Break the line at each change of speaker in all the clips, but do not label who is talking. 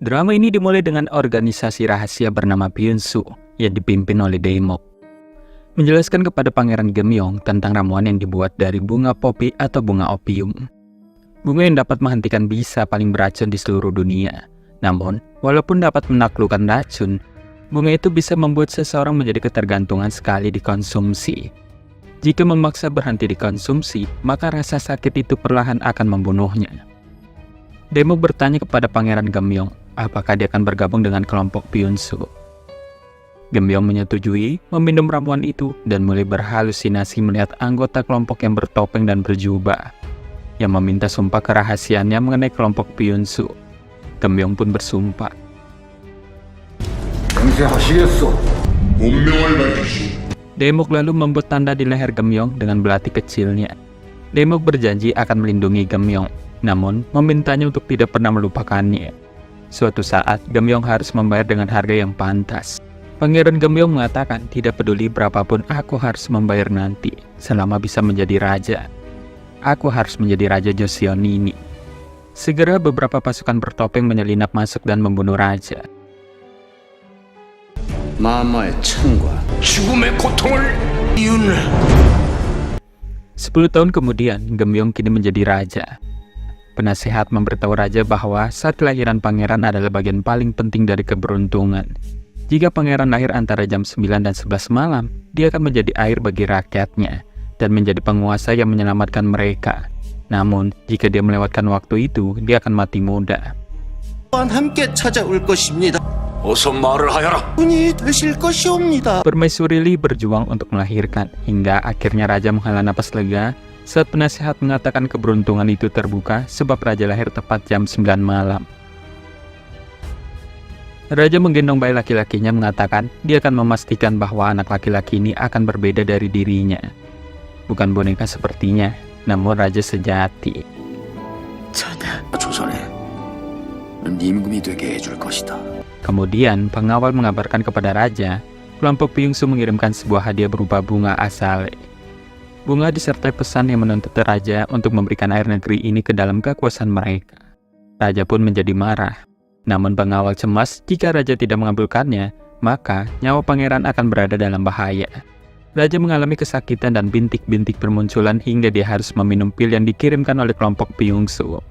Drama ini dimulai dengan organisasi rahasia bernama Byunsu yang dipimpin oleh Daemok. Menjelaskan kepada Pangeran Gemyong tentang ramuan yang dibuat dari bunga popi atau bunga opium. Bunga yang dapat menghentikan bisa paling beracun di seluruh dunia. Namun, walaupun dapat menaklukkan racun, bunga itu bisa membuat seseorang menjadi ketergantungan sekali dikonsumsi. Jika memaksa berhenti dikonsumsi, maka rasa sakit itu perlahan akan membunuhnya. Daemok bertanya kepada Pangeran Gemyong, apakah dia akan bergabung dengan kelompok Byunsu. Gemyong menyetujui, meminum ramuan itu, dan mulai berhalusinasi melihat anggota kelompok yang bertopeng dan berjubah, yang meminta sumpah kerahasiaannya mengenai kelompok Byunsu. Gemyong pun bersumpah. Daemok lalu membuat tanda di leher Gemyong dengan belati kecilnya. Daemok berjanji akan melindungi Gemyong, namun memintanya untuk tidak pernah melupakannya. Suatu saat, Gemyong harus membayar dengan harga yang pantas. Pangeran Gemyong mengatakan, tidak peduli berapapun aku harus membayar nanti, selama bisa menjadi raja. Aku harus menjadi raja Joseon ini. Segera beberapa pasukan bertopeng menyelinap masuk dan membunuh raja.
마마의 창과 죽음의 고통을 이유는
10 tahun kemudian, Gemyong kini menjadi raja. Penasehat memberitahu raja bahwa saat kelahiran pangeran adalah bagian paling penting dari keberuntungan. Jika pangeran lahir antara jam 9 dan 11 malam, dia akan menjadi air bagi rakyatnya dan menjadi penguasa yang menyelamatkan mereka. Namun, jika dia melewatkan waktu itu, dia akan mati muda.
함께 찾아올 것입니다. 어서 말을 하여라. 분이 되실 것이옵니다.
Permaisuri Lee berjuang untuk melahirkan, hingga akhirnya raja menghela napas lega saat penasehat mengatakan keberuntungan itu terbuka sebab raja lahir tepat jam 9 malam. Raja menggendong bayi laki-lakinya mengatakan dia akan memastikan bahwa anak laki-laki ini akan berbeda dari dirinya. Bukan boneka sepertinya, namun raja sejati.
전하, 조선에 임금이 되게 해줄 것이다.
Kemudian, pengawal mengabarkan kepada raja, kelompok Byungsu mengirimkan sebuah hadiah berupa bunga asale. Bunga disertai pesan yang menuntut raja untuk memberikan air negeri ini ke dalam kekuasaan mereka. Raja pun menjadi marah. Namun pengawal cemas jika raja tidak mengabulkannya, maka nyawa pangeran akan berada dalam bahaya. Raja mengalami kesakitan dan bintik-bintik bermunculan hingga dia harus meminum pil yang dikirimkan oleh kelompok Byungsu.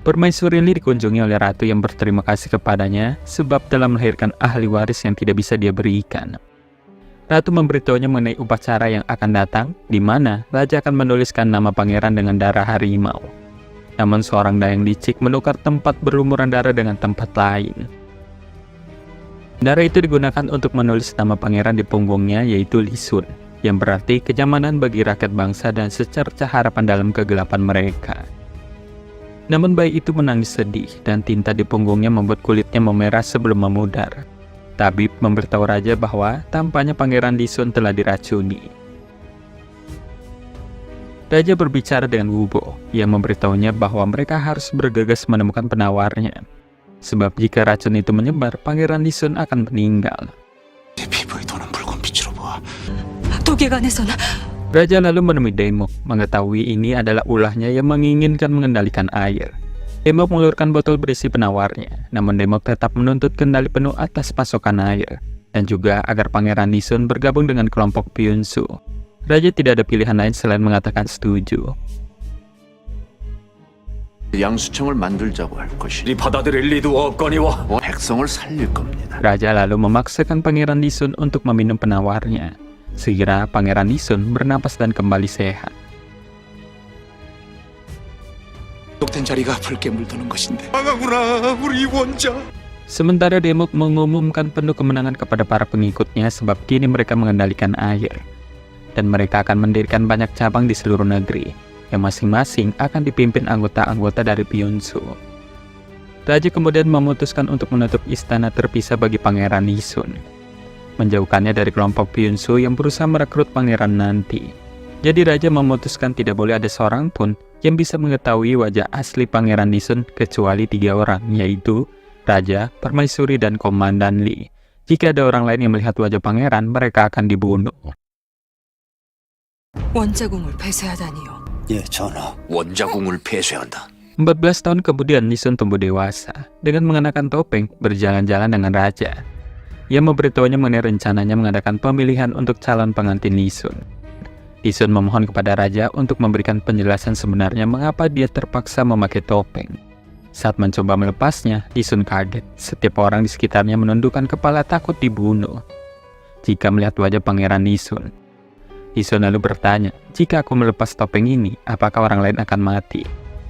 Permaisuri Lee dikunjungi oleh ratu yang berterima kasih kepadanya sebab telah melahirkan ahli waris yang tidak bisa dia berikan. Ratu memberitahunya mengenai upacara yang akan datang, di mana raja akan menuliskan nama pangeran dengan darah harimau. Namun seorang dayang licik menukar tempat berlumuran darah dengan tempat lain. Darah itu digunakan untuk menulis nama pangeran di punggungnya, yaitu Lisun, yang berarti kenyamanan bagi rakyat bangsa dan secercah harapan dalam kegelapan mereka. Namun bayi itu menangis sedih, dan tinta di punggungnya membuat kulitnya memerah sebelum memudar. Tabib memberitahu raja bahwa tampaknya Pangeran Lisun telah diracuni. Raja berbicara dengan Wubo, yang memberitahunya bahwa mereka harus bergegas menemukan penawarnya. Sebab jika racun itu menyebar, Pangeran Lisun akan meninggal. Raja lalu menemui Daemok, mengetahui ini adalah ulahnya yang menginginkan mengendalikan air. Daemok mengeluarkan botol berisi penawarnya, namun Daemok tetap menuntut kendali penuh atas pasokan air, dan juga agar Pangeran Lisun bergabung dengan kelompok Byunsu. Raja tidak ada pilihan lain selain mengatakan setuju.
양수청을 만들자고 할 것이 받아들일 리도 없거니와 백성을 살릴 겁니다.
Raja lalu memaksakan Pangeran Lisun untuk meminum penawarnya. Segera Pangeran Lisun bernapas dan kembali sehat. Sementara Daemok mengumumkan penuh kemenangan kepada para pengikutnya sebab kini mereka mengendalikan air. Dan mereka akan mendirikan banyak cabang di seluruh negeri, yang masing-masing akan dipimpin anggota-anggota dari Byunsu. Raja kemudian memutuskan untuk menutup istana terpisah bagi Pangeran Lisun, menjauhkannya dari kelompok Byunsu yang berusaha merekrut pangeran nanti. Jadi raja memutuskan tidak boleh ada seorang pun yang bisa mengetahui wajah asli Pangeran Lisun kecuali 3 orang, yaitu Raja, Permaisuri, dan Komandan Lee. Jika ada orang lain yang melihat wajah pangeran, mereka akan dibunuh.
원자궁을 폐쇄하다니요.
예, 전하. 원자궁을 폐쇄한다.
14 tahun kemudian Lee Sun tumbuh dewasa dengan mengenakan topeng berjalan-jalan dengan raja. Ia memberitahunya mengenai rencananya mengadakan pemilihan untuk calon pengantin Lee Sun. Lee Sun memohon kepada raja untuk memberikan penjelasan sebenarnya mengapa dia terpaksa memakai topeng. Saat mencoba melepasnya, Lee Sun kaget. Setiap orang di sekitarnya menundukkan kepala takut dibunuh jika melihat wajah pangeran Lee Sun. Lee Sun lalu bertanya, jika aku melepas topeng ini, apakah orang lain akan mati?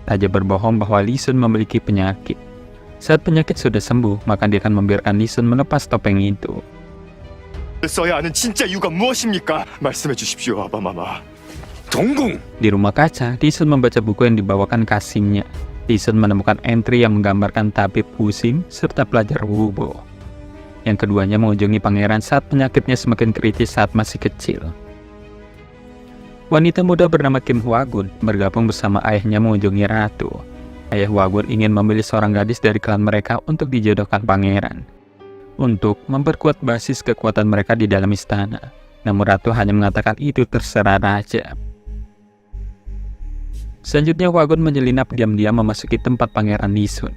Raja berbohong bahwa Lee Sun memiliki penyakit. Saat penyakit sudah sembuh, maka dia akan membiarkan Lee Sun melepas topeng itu.
써야 하는 진짜 이유가 무엇입니까? 말씀해 주십시오, 아바마마.
동궁!
Di rumah kaca, Lee Sun membaca buku yang dibawakan Kasimnya. Lee Sun menemukan entry yang menggambarkan tabib Husim serta pelajar Wubo. Yang keduanya mengunjungi pangeran saat penyakitnya semakin kritis saat masih kecil. Wanita muda bernama Kim Hwagun bergabung bersama ayahnya mengunjungi ratu. Ayah Hwagun ingin memilih seorang gadis dari klan mereka untuk dijodohkan pangeran, untuk memperkuat basis kekuatan mereka di dalam istana. Namun ratu hanya mengatakan itu terserah raja. Selanjutnya Hwagun menyelinap diam-diam memasuki tempat pangeran Lee Sun.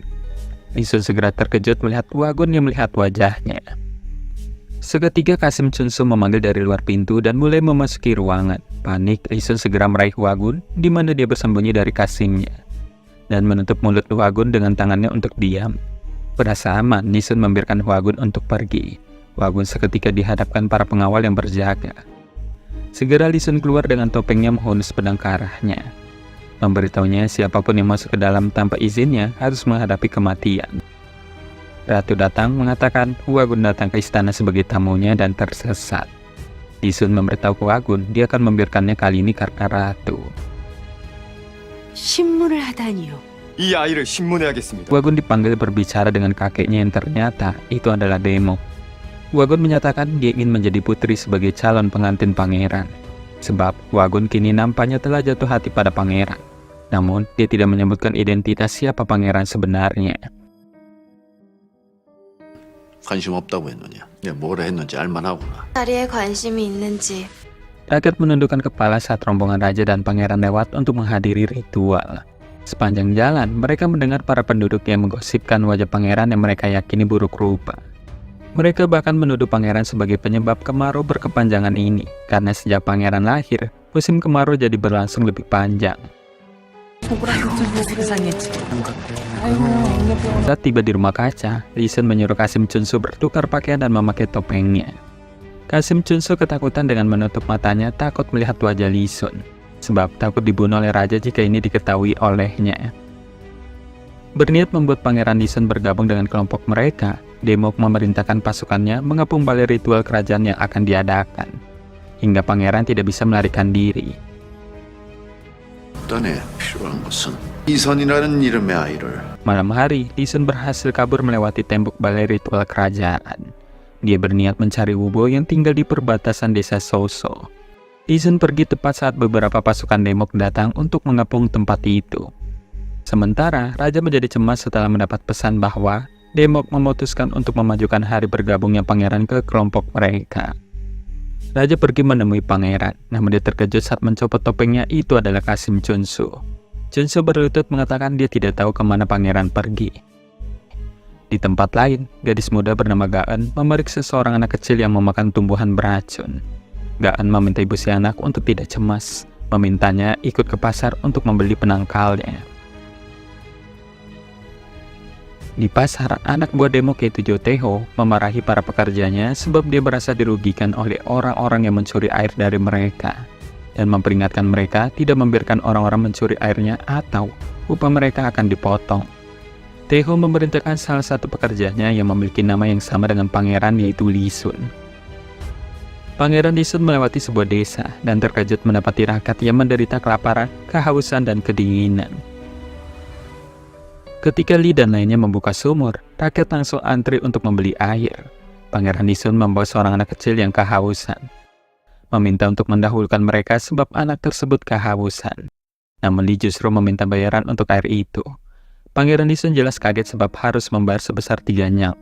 Lee Sun segera terkejut melihat Hwagun yang melihat wajahnya. Seketika Kasim Chunsu memanggil dari luar pintu dan mulai memasuki ruangan. Panik, Lee Sun segera meraih Hwagun di mana dia bersembunyi dari Kasimnya dan menutup mulut Hwagun dengan tangannya untuk diam. Berasa aman, Lee Sun membiarkan Hwagun untuk pergi. Hwagun seketika dihadapkan para pengawal yang berjaga. Segera Lee Sun keluar dengan topengnya menghunus pedang ke arahnya. Memberitahunya siapapun yang masuk ke dalam tanpa izinnya harus menghadapi kematian. Ratu datang mengatakan Hwagun datang ke istana sebagai tamunya dan tersesat. Lee Sun memberitahu Hwagun dia akan membiarkannya kali ini karena ratu.
신문을 하다니요.
이 아이를 신문해야겠습니다.
Hwagun dipanggil berbicara dengan kakeknya yang ternyata itu adalah Daemok. Hwagun menyatakan dia ingin menjadi putri sebagai calon pengantin pangeran. Sebab Hwagun kini nampaknya telah jatuh hati pada pangeran. Namun dia tidak menyebutkan identitas siapa pangeran sebenarnya.
관심 없다고 했느냐? 내가 뭐라 했는지 알만하구나.
자리에 관심이 있는지.
Rakyat menundukkan kepala saat rombongan raja dan pangeran lewat untuk menghadiri ritual. Sepanjang jalan, mereka mendengar para penduduk yang menggosipkan wajah pangeran yang mereka yakini buruk rupa. Mereka bahkan menuduh pangeran sebagai penyebab kemarau berkepanjangan ini, karena sejak pangeran lahir, musim kemarau jadi berlangsung lebih panjang. Saat tiba di rumah kaca, Lee Sun menyuruh Kasim Chunsu bertukar pakaian dan memakai topengnya. Kasim Chunsu ketakutan dengan menutup matanya, takut melihat wajah Lee Sun, sebab takut dibunuh oleh raja jika ini diketahui olehnya. Berniat membuat pangeran Lee Sun bergabung dengan kelompok mereka, Daemok memerintahkan pasukannya mengepung balai ritual kerajaan yang akan diadakan, hingga pangeran tidak bisa melarikan diri.
단에 필요한 것은 이선이라는 이름의 아이를.
Malam hari, Lee Sun berhasil kabur melewati tembok balai ritual kerajaan. Dia berniat mencari Wubo yang tinggal di perbatasan desa Soso. Lee Sun pergi tepat saat beberapa pasukan Daemok datang untuk mengepung tempat itu. Sementara, raja menjadi cemas setelah mendapat pesan bahwa Daemok memutuskan untuk memajukan hari bergabungnya pangeran ke kelompok mereka. Raja pergi menemui pangeran, namun dia terkejut saat mencopot topengnya itu adalah Kasim Chunsu. Chunsu berlutut mengatakan dia tidak tahu kemana pangeran pergi. Di tempat lain, gadis muda bernama Gaan memeriksa seorang anak kecil yang memakan tumbuhan beracun. Gaan meminta ibu si anak untuk tidak cemas, memintanya ikut ke pasar untuk membeli penangkalnya. Di pasar, anak buah Daemok yaitu Joteho memarahi para pekerjanya sebab dia merasa dirugikan oleh orang-orang yang mencuri air dari mereka, dan memperingatkan mereka tidak membiarkan orang-orang mencuri airnya atau upah mereka akan dipotong. Teho memerintahkan salah satu pekerjanya yang memiliki nama yang sama dengan pangeran yaitu Lee Sun. Pangeran Lee Sun melewati sebuah desa dan terkejut mendapati rakyat yang menderita kelaparan, kehausan, dan kedinginan. Ketika Lee dan lainnya membuka sumur, rakyat langsung antri untuk membeli air. Pangeran Lee Sun membawa seorang anak kecil yang kehausan, meminta untuk mendahulukan mereka sebab anak tersebut kehausan. Namun Lee justru meminta bayaran untuk air itu. Pangeran Lee Sun jelas kaget sebab harus membayar sebesar 3 nyang.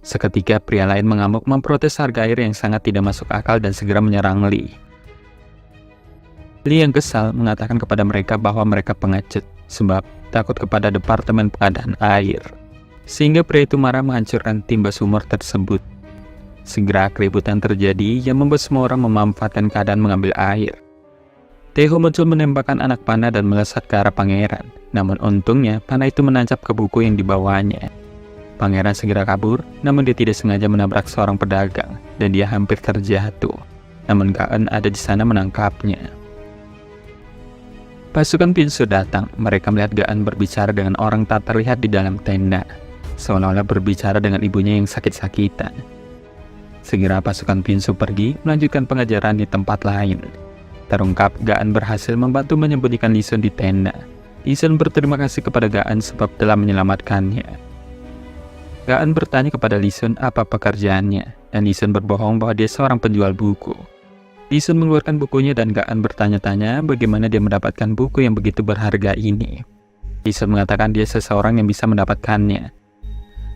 Seketika pria lain mengamuk memprotes harga air yang sangat tidak masuk akal dan segera menyerang Lee. Lee yang kesal mengatakan kepada mereka bahwa mereka pengecut, sebab takut kepada Departemen Pengadaan Air. Sehingga pria itu marah menghancurkan timba sumur tersebut. Segera keributan terjadi yang membuat semua orang memanfaatkan keadaan mengambil air. Taeho muncul menembakkan anak panah dan melesat ke arah pangeran. Namun untungnya panah itu menancap ke buku yang dibawanya. Pangeran segera kabur, namun dia tidak sengaja menabrak seorang pedagang dan dia hampir terjatuh. Namun Gaan ada di sana menangkapnya. Pasukan Pinsu datang. Mereka melihat Gaan berbicara dengan orang tak terlihat di dalam tenda, seolah-olah berbicara dengan ibunya yang sakit-sakitan. Segera pasukan Pinsu pergi melanjutkan pengajaran di tempat lain. Terungkap Gaan berhasil membantu menyembunyikan Lee Sun di tenda. Lee Sun berterima kasih kepada Gaan sebab telah menyelamatkannya. Gaan bertanya kepada Lee Sun apa pekerjaannya, dan Lee Sun berbohong bahwa dia seorang penjual buku. Lee Sun mengeluarkan bukunya dan Gaan bertanya-tanya bagaimana dia mendapatkan buku yang begitu berharga ini. Lee Sun mengatakan dia seseorang yang bisa mendapatkannya.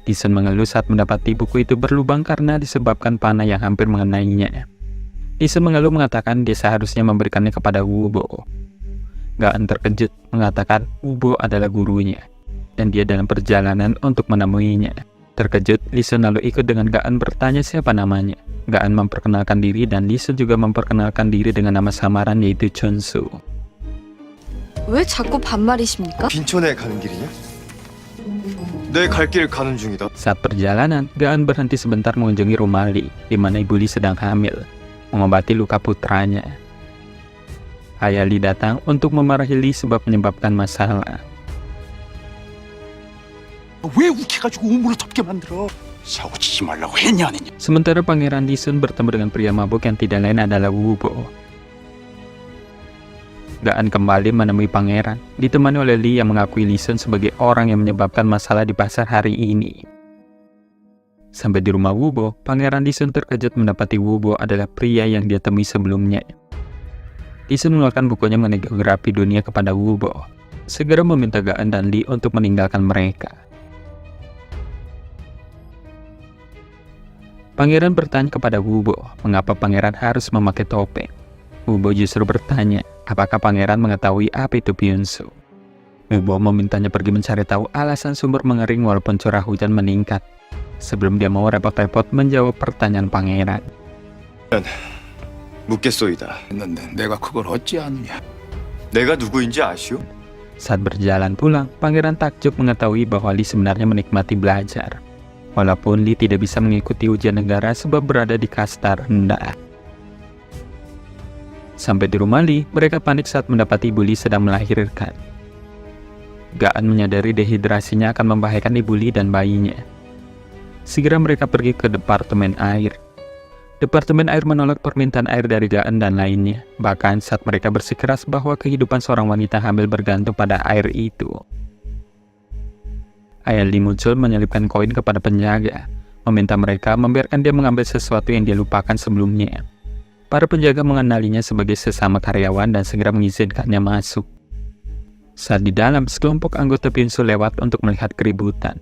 Lee Sun mengeluh saat mendapati buku itu berlubang karena disebabkan panah yang hampir mengenainya. Lee Sun mengeluh mengatakan dia seharusnya memberikannya kepada Wubo. Gaan terkejut mengatakan Wubo adalah gurunya, dan dia dalam perjalanan untuk menemuinya. Terkejut, Lee Sun lalu ikut dengan Gaan bertanya siapa namanya. Gaan memperkenalkan diri dan Lee Sun juga memperkenalkan diri dengan nama samaran yaitu Chunsu.
왜 자꾸 반말이십니까?
빈촌에 가는 길이냐? 내 갈 길 가는 중이다.
Saat perjalanan, Gaan berhenti sebentar mengunjungi rumah Lee, di mana ibu Lee sedang hamil, mengobati luka putranya. Ayah Lee datang untuk memarahi Lee sebab menyebabkan masalah.
왜 욱해가지고 우물을 덮게 만들어? 사고 치지 말라고 했냐 안 했냐?
Sementara Pangeran Lee Sun bertemu dengan pria mabuk yang tidak lain adalah Wubo. Gaan kembali menemui pangeran, ditemani oleh Lee yang mengakui Lee Sun sebagai orang yang menyebabkan masalah di pasar hari ini. Sampai di rumah Wubo, Pangeran Lee Sun terkejut mendapati Wubo adalah pria yang dia temui sebelumnya. Lee Sun mengeluarkan bukunya mengenai geografi dunia kepada Wubo, segera meminta Gaan dan Lee untuk meninggalkan mereka. Pangeran bertanya kepada Wubo, mengapa pangeran harus memakai topeng. Wubo justru bertanya, apakah pangeran mengetahui apa itu Byunsu. Wubo memintanya pergi mencari tahu alasan sumur mengering walaupun curah hujan meningkat, sebelum dia mau repot-repot menjawab pertanyaan pangeran.
묻겠소이다.
했는데 내가 그걸 어찌 아느냐?
내가 누구인지 아시오?
Saat berjalan pulang, pangeran takjub mengetahui bahwa Lee sebenarnya menikmati belajar. Walaupun Lee tidak bisa mengikuti ujian negara sebab berada di kasta rendah. Sampai di rumah Lee, mereka panik saat mendapati ibu Lee sedang melahirkan. Gaan menyadari dehidrasinya akan membahayakan ibu Lee dan bayinya. Segera mereka pergi ke Departemen Air. Departemen Air menolak permintaan air dari Gaan dan lainnya, bahkan saat mereka bersikeras bahwa kehidupan seorang wanita hamil bergantung pada air itu. Ayah Lee muncul menyelipkan koin kepada penjaga, meminta mereka membiarkan dia mengambil sesuatu yang dia lupakan sebelumnya. Para penjaga mengenalinya sebagai sesama karyawan dan segera mengizinkannya masuk. Saat di dalam, sekelompok anggota Byunsu lewat untuk melihat keributan.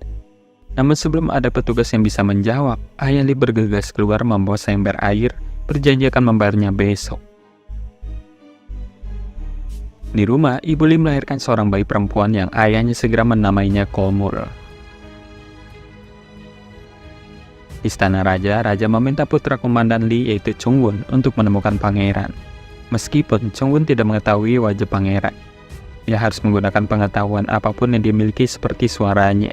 Namun sebelum ada petugas yang bisa menjawab, Ayah Lee bergegas keluar membawa seember air, berjanji akan membayarnya besok. Di rumah, ibu Lee melahirkan seorang bayi perempuan yang ayahnya segera menamainya Komul. Istana Raja meminta putra komandan Lee yaitu Chungwon untuk menemukan pangeran. Meskipun Chungwon tidak mengetahui wajah pangeran, dia harus menggunakan pengetahuan apapun yang dimiliki seperti suaranya.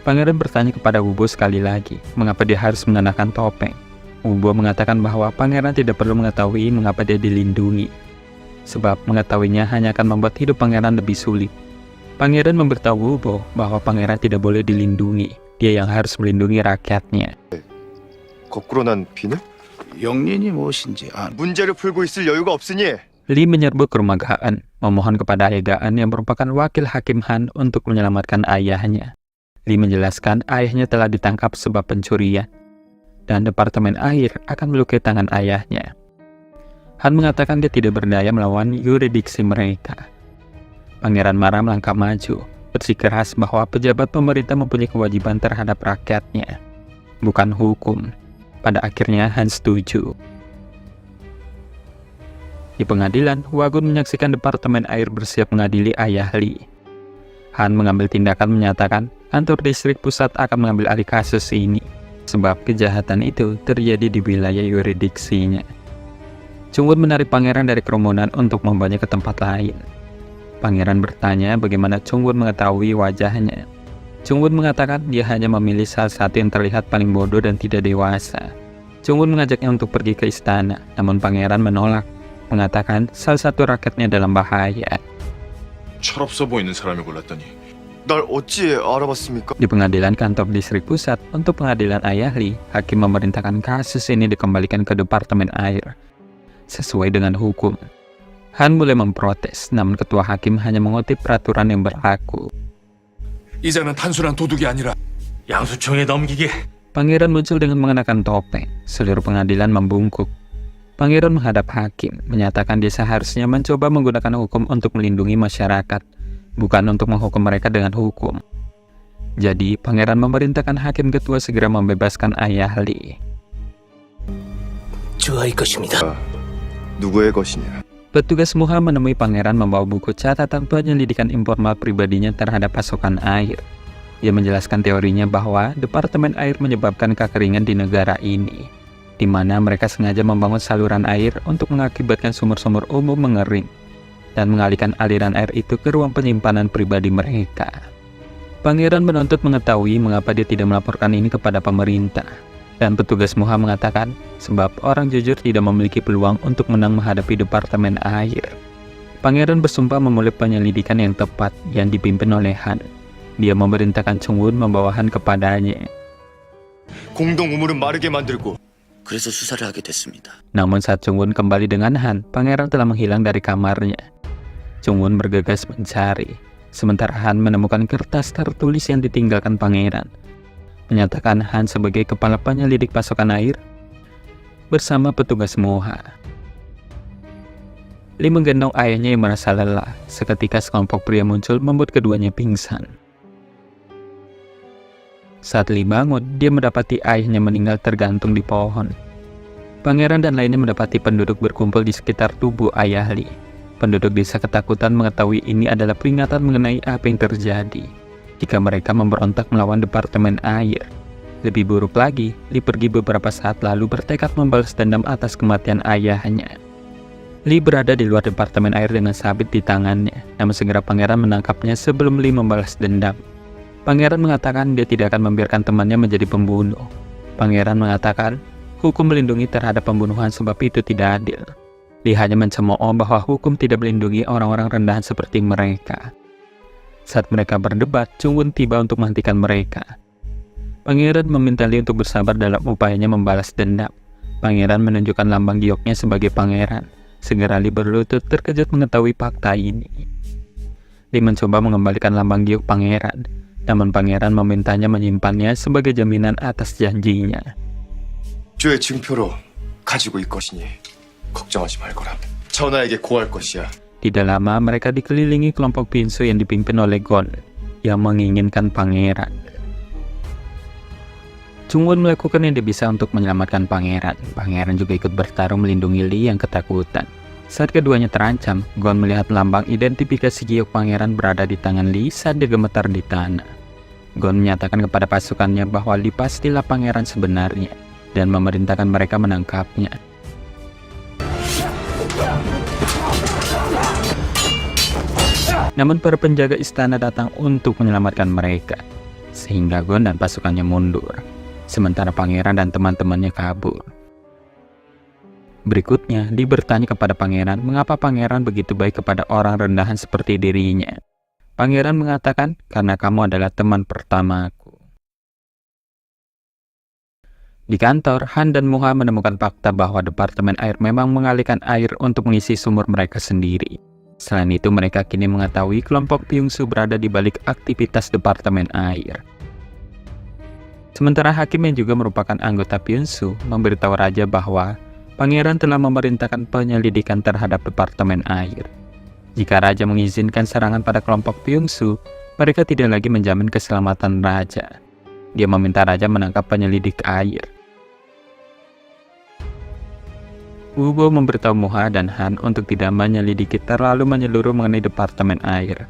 Pangeran bertanya kepada Wubo sekali lagi, mengapa dia harus mengenakan topeng. Wubo mengatakan bahwa pangeran tidak perlu mengetahui mengapa dia dilindungi, sebab mengetahuinya hanya akan membuat hidup pangeran lebih sulit. Pangeran memberitahu Wubo bahwa pangeran tidak boleh dilindungi, dia yang harus melindungi rakyatnya.
거꾸로 난 비는?
영린이 무엇인지 안.
문제를 풀고 있을 여유가 없으니
Lee menyerbu ke rumah Gaan, memohon kepada ayah Gaan yang merupakan wakil Hakim Han untuk menyelamatkan ayahnya. Lee menjelaskan ayahnya telah ditangkap sebab pencurian, dan Departemen Air akan melukai tangan ayahnya. Han mengatakan dia tidak berdaya melawan yurisdiksi mereka. Pangeran marah melangkah maju, bersikeras bahwa pejabat pemerintah mempunyai kewajiban terhadap rakyatnya, bukan hukum. Pada akhirnya Han setuju. Di pengadilan, Wagun menyaksikan Departemen Air bersiap mengadili ayah Lee. Han mengambil tindakan menyatakan kantor distrik pusat akan mengambil alih kasus ini, sebab kejahatan itu terjadi di wilayah yuridiksinya. Chungwon menarik pangeran dari kerumunan untuk membawanya ke tempat lain. Pangeran bertanya bagaimana Chungwon mengetahui wajahnya. Chungwon mengatakan dia hanya memilih salah satu yang terlihat paling bodoh dan tidak dewasa. Chungwon mengajaknya untuk pergi ke istana, namun pangeran menolak, mengatakan salah satu rakyatnya dalam bahaya.
철없어 보이는 사람을 골랐더니 날 어찌 알아봤습니까?
Di pengadilan kantor distrik pusat untuk pengadilan ayah Lee, hakim memerintahkan kasus ini dikembalikan ke Departemen Air sesuai dengan hukum. Han mulai memprotes, namun ketua hakim hanya mengutip peraturan yang berlaku.
이자는 단순한 도둑이 아니라 양수청에 넘기게.
Pangeran muncul dengan mengenakan topeng. Seluruh pengadilan membungkuk. Pangeran menghadap hakim, menyatakan dia seharusnya mencoba menggunakan hukum untuk melindungi masyarakat, bukan untuk menghukum mereka dengan hukum. Jadi, pangeran memerintahkan hakim ketua segera membebaskan ayah Lee.
좋아할 것입니다.
누구의 것이냐?
Petugas Muha menemui pangeran membawa buku catatan penyelidikan informal pribadinya terhadap pasokan air. Dia menjelaskan teorinya bahwa Departemen Air menyebabkan kekeringan di negara ini, di mana mereka sengaja membangun saluran air untuk mengakibatkan sumur-sumur umum mengering dan mengalihkan aliran air itu ke ruang penyimpanan pribadi mereka. Pangeran menuntut mengetahui mengapa dia tidak melaporkan ini kepada pemerintah, dan petugas Muha mengatakan sebab orang jujur tidak memiliki peluang untuk menang menghadapi Departemen Air. Pangeran bersumpah memulai penyelidikan yang tepat yang dipimpin oleh Han. Dia memerintahkan Chungwon membawa Han kepadanya.
공동 우물은 마르게 만들고
그래서 수사를 하게 됐습니다.
Namun saat Chungwon kembali dengan Han, pangeran telah menghilang dari kamarnya. Chungwon bergegas mencari, sementara Han menemukan kertas tertulis yang ditinggalkan pangeran, menyatakan Han sebagai kepala penyelidik pasokan air bersama petugas Muha. Lee menggendong ayahnya yang merasa lelah. Seketika sekelompok pria muncul membuat keduanya pingsan. Saat Lee bangun, dia mendapati ayahnya meninggal tergantung di pohon. Pangeran dan lainnya mendapati penduduk berkumpul di sekitar tubuh ayah Lee. Penduduk desa ketakutan mengetahui ini adalah peringatan mengenai apa yang terjadi jika mereka memberontak melawan Departemen Air. Lebih buruk lagi, Lee pergi beberapa saat lalu bertekad membalas dendam atas kematian ayahnya. Lee berada di luar Departemen Air dengan sabit di tangannya, namun segera pangeran menangkapnya sebelum Lee membalas dendam. Pangeran mengatakan dia tidak akan membiarkan temannya menjadi pembunuh. Pangeran mengatakan hukum melindungi terhadap pembunuhan sebab itu tidak adil. Lee hanya mencemooh bahwa hukum tidak melindungi orang-orang rendahan seperti mereka. Saat mereka berdebat, Chungwon tiba untuk menghentikan mereka. Pangeran meminta Lee untuk bersabar dalam upayanya membalas dendam. Pangeran menunjukkan lambang gioknya sebagai pangeran. Segera Lee berlutut terkejut mengetahui fakta ini. Lee mencoba mengembalikan lambang giok pangeran, namun pangeran memintanya menyimpannya sebagai jaminan atas janjinya.
주의 증표로 가지고 있을 것이니 걱정하지 말거라. 전하에게 고할 것이야.
Tidak lama mereka dikelilingi kelompok pinsu yang dipimpin oleh Gon yang menginginkan pangeran. Chungwon melakukan yang dia bisa untuk menyelamatkan pangeran. Pangeran juga ikut bertarung melindungi Lee yang ketakutan. Saat keduanya terancam, Gon melihat lambang identifikasi giok pangeran berada di tangan Lee saat dia gemetar di tanah. Gon menyatakan kepada pasukannya bahwa Lee pastilah pangeran sebenarnya dan memerintahkan mereka menangkapnya. Namun para penjaga istana datang untuk menyelamatkan mereka, sehingga Gon dan pasukannya mundur, sementara pangeran dan teman-temannya kabur. Berikutnya, Lee bertanya kepada pangeran mengapa pangeran begitu baik kepada orang rendahan seperti dirinya. Pangeran mengatakan, karena kamu adalah teman pertamaku. Di kantor, Han dan Muha menemukan fakta bahwa Departemen Air memang mengalihkan air untuk mengisi sumur mereka sendiri. Selain itu, mereka kini mengetahui kelompok Byung-su berada di balik aktivitas Departemen Air. Sementara hakim yang juga merupakan anggota Byung-su memberitahu raja bahwa pangeran telah memerintahkan penyelidikan terhadap Departemen Air. Jika raja mengizinkan serangan pada kelompok Byung-su, mereka tidak lagi menjamin keselamatan raja. Dia meminta raja menangkap penyelidik air. Wubo memberitahu Muha dan Han untuk tidak menyelidiki terlalu menyeluruh mengenai departemen air,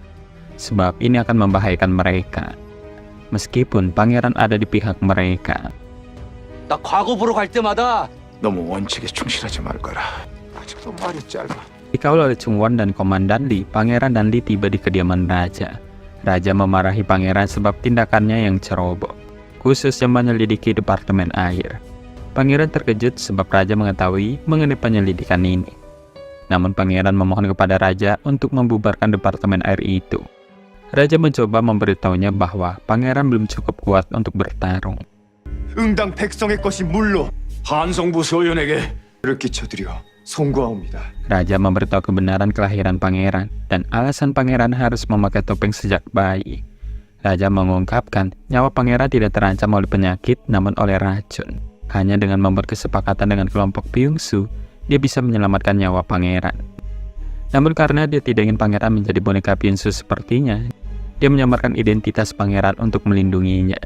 sebab ini akan membahayakan mereka. Meskipun pangeran ada di pihak mereka.
나 과거 보러 갈 때마다
너무 원칙에 충실하지 말거라. 아직도 말이 짧아.
Dikawal oleh Chungwon dan Komandan Lee, pangeran dan Lee tiba di kediaman raja. Raja memarahi pangeran sebab tindakannya yang ceroboh, khususnya menyelidiki departemen air. Pangeran terkejut sebab raja mengetahui mengenai penyelidikan ini. Namun pangeran memohon kepada raja untuk membubarkan departemen air itu. Raja mencoba memberitahunya bahwa pangeran belum cukup kuat untuk bertarung.
응당 백성의 것이 물로
한성부 소연에게
를 끼쳐드려 송구하옵니다.
Raja memberitahu kebenaran kelahiran pangeran dan alasan pangeran harus memakai topeng sejak bayi. Raja mengungkapkan nyawa pangeran tidak terancam oleh penyakit namun oleh racun. Hanya dengan membuat kesepakatan dengan kelompok Byung-su, dia bisa menyelamatkan nyawa pangeran. Namun karena dia tidak ingin pangeran menjadi boneka Byung-su sepertinya, dia menyamarkan identitas pangeran untuk melindunginya.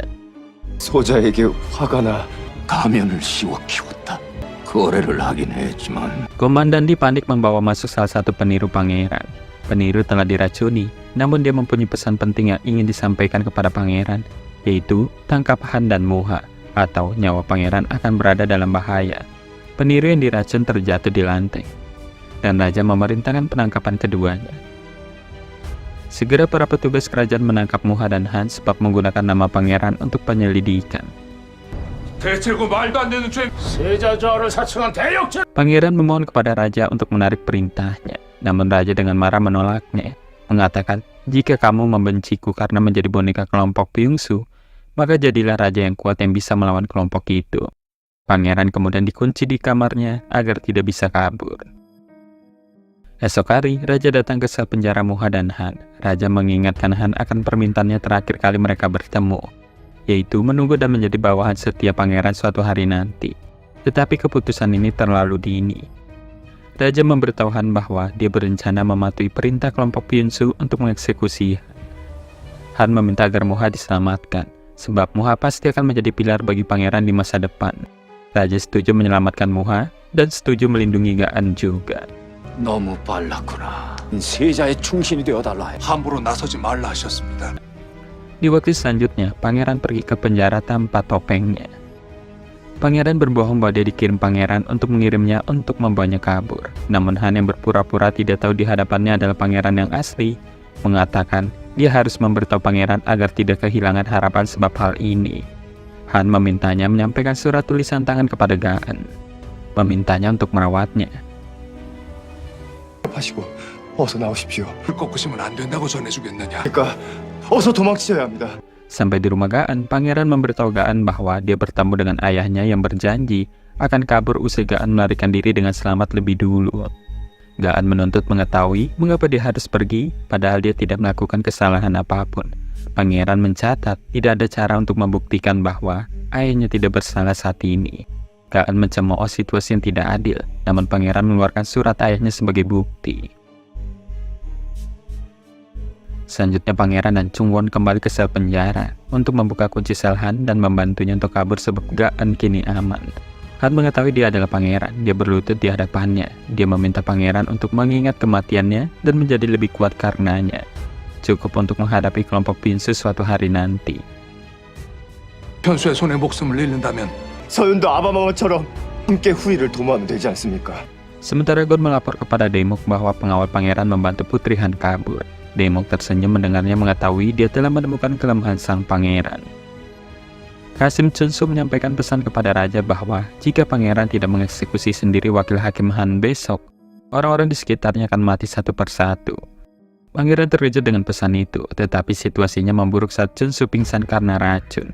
소자에게 화가 나
가면을 씌워 키웠다. 거래를 하긴 했지만
Komandan Lee panik membawa masuk salah satu peniru pangeran. Peniru telah diracuni, namun dia mempunyai pesan penting yang ingin disampaikan kepada pangeran, yaitu tangkap Han dan Muha, atau nyawa pangeran akan berada dalam bahaya. Peniru yang diracun terjatuh di lantai, dan raja memerintahkan penangkapan keduanya. Segera para petugas kerajaan menangkap Muha dan Han sebab menggunakan nama pangeran untuk penyelidikan.
대체고 말도 안 되는 죄 세자좌를 사칭한 대역죄.
Pangeran memohon kepada raja untuk menarik perintahnya, namun raja dengan marah menolaknya, mengatakan, "Jika kamu membenciku karena menjadi boneka kelompok Byung-su, maka jadilah raja yang kuat yang bisa melawan kelompok itu." Pangeran kemudian dikunci di kamarnya agar tidak bisa kabur. Esok hari, raja datang ke sel penjara Muha dan Han. Raja mengingatkan Han akan permintaannya terakhir kali mereka bertemu, yaitu menunggu dan menjadi bawahan setia pangeran suatu hari nanti. Tetapi keputusan ini terlalu dini. Raja memberitahu Han bahwa dia berencana mematuhi perintah kelompok Byung-su untuk mengeksekusi Han. Han meminta agar Muha diselamatkan, sebab Muha pasti akan menjadi pilar bagi pangeran di masa depan. Raja setuju menyelamatkan Muha dan setuju melindungi Gaan juga.
너무 빨랐구나. 세자의 충신이 되어달라. 함부로 나서지 말라 하셨습니다.
Di waktu selanjutnya, pangeran pergi ke penjara tanpa topengnya. Pangeran berbohong bahwa dia dikirim pangeran untuk mengirimnya untuk membawanya kabur. Namun Han yang berpura-pura tidak tahu di hadapannya adalah pangeran yang asli, mengatakan dia harus memberitahu pangeran agar tidak kehilangan harapan sebab hal ini. Han memintanya menyampaikan surat tulisan tangan kepada Gaan, memintanya untuk merawatnya.
하시고 어서 나오십시오.
불 꺾으시면 안 된다고 전해주겠느냐.
그러니까 어서 도망치셔야 합니다.
Sampai di rumah Gaan, pangeran memberitahu Gaan bahwa dia bertemu dengan ayahnya yang berjanji akan kabur usai Gaan melarikan diri dengan selamat lebih dulu. Gaan menuntut mengetahui mengapa dia harus pergi, padahal dia tidak melakukan kesalahan apapun. Pangeran mencatat tidak ada cara untuk membuktikan bahwa ayahnya tidak bersalah saat ini. Gaan mencemooh situasi yang tidak adil, namun pangeran mengeluarkan surat ayahnya sebagai bukti. Selanjutnya pangeran dan Chungwon kembali ke sel penjara untuk membuka kunci sel Han dan membantunya untuk kabur sebab Gaan kini aman. Han mengetahui dia adalah pangeran, dia berlutut di hadapannya. Dia meminta pangeran untuk mengingat kematiannya dan menjadi lebih kuat karenanya. Cukup untuk menghadapi kelompok Byung-su suatu hari nanti.
현수의 손에 목숨을 잃는다면
서윤도 아바마마처럼 함께 후이를 도모하면 되지 않습니까?
Sementara Gon melapor kepada Daemok bahwa pengawal pangeran membantu putri Han kabur. Daemok tersenyum mendengarnya mengetahui dia telah menemukan kelemahan sang pangeran. Kasim Chunsu menyampaikan pesan kepada raja bahwa jika pangeran tidak mengeksekusi sendiri wakil hakim Han besok, orang-orang di sekitarnya akan mati satu persatu. Pangeran terkejut dengan pesan itu, tetapi situasinya memburuk saat Chunsu pingsan karena racun.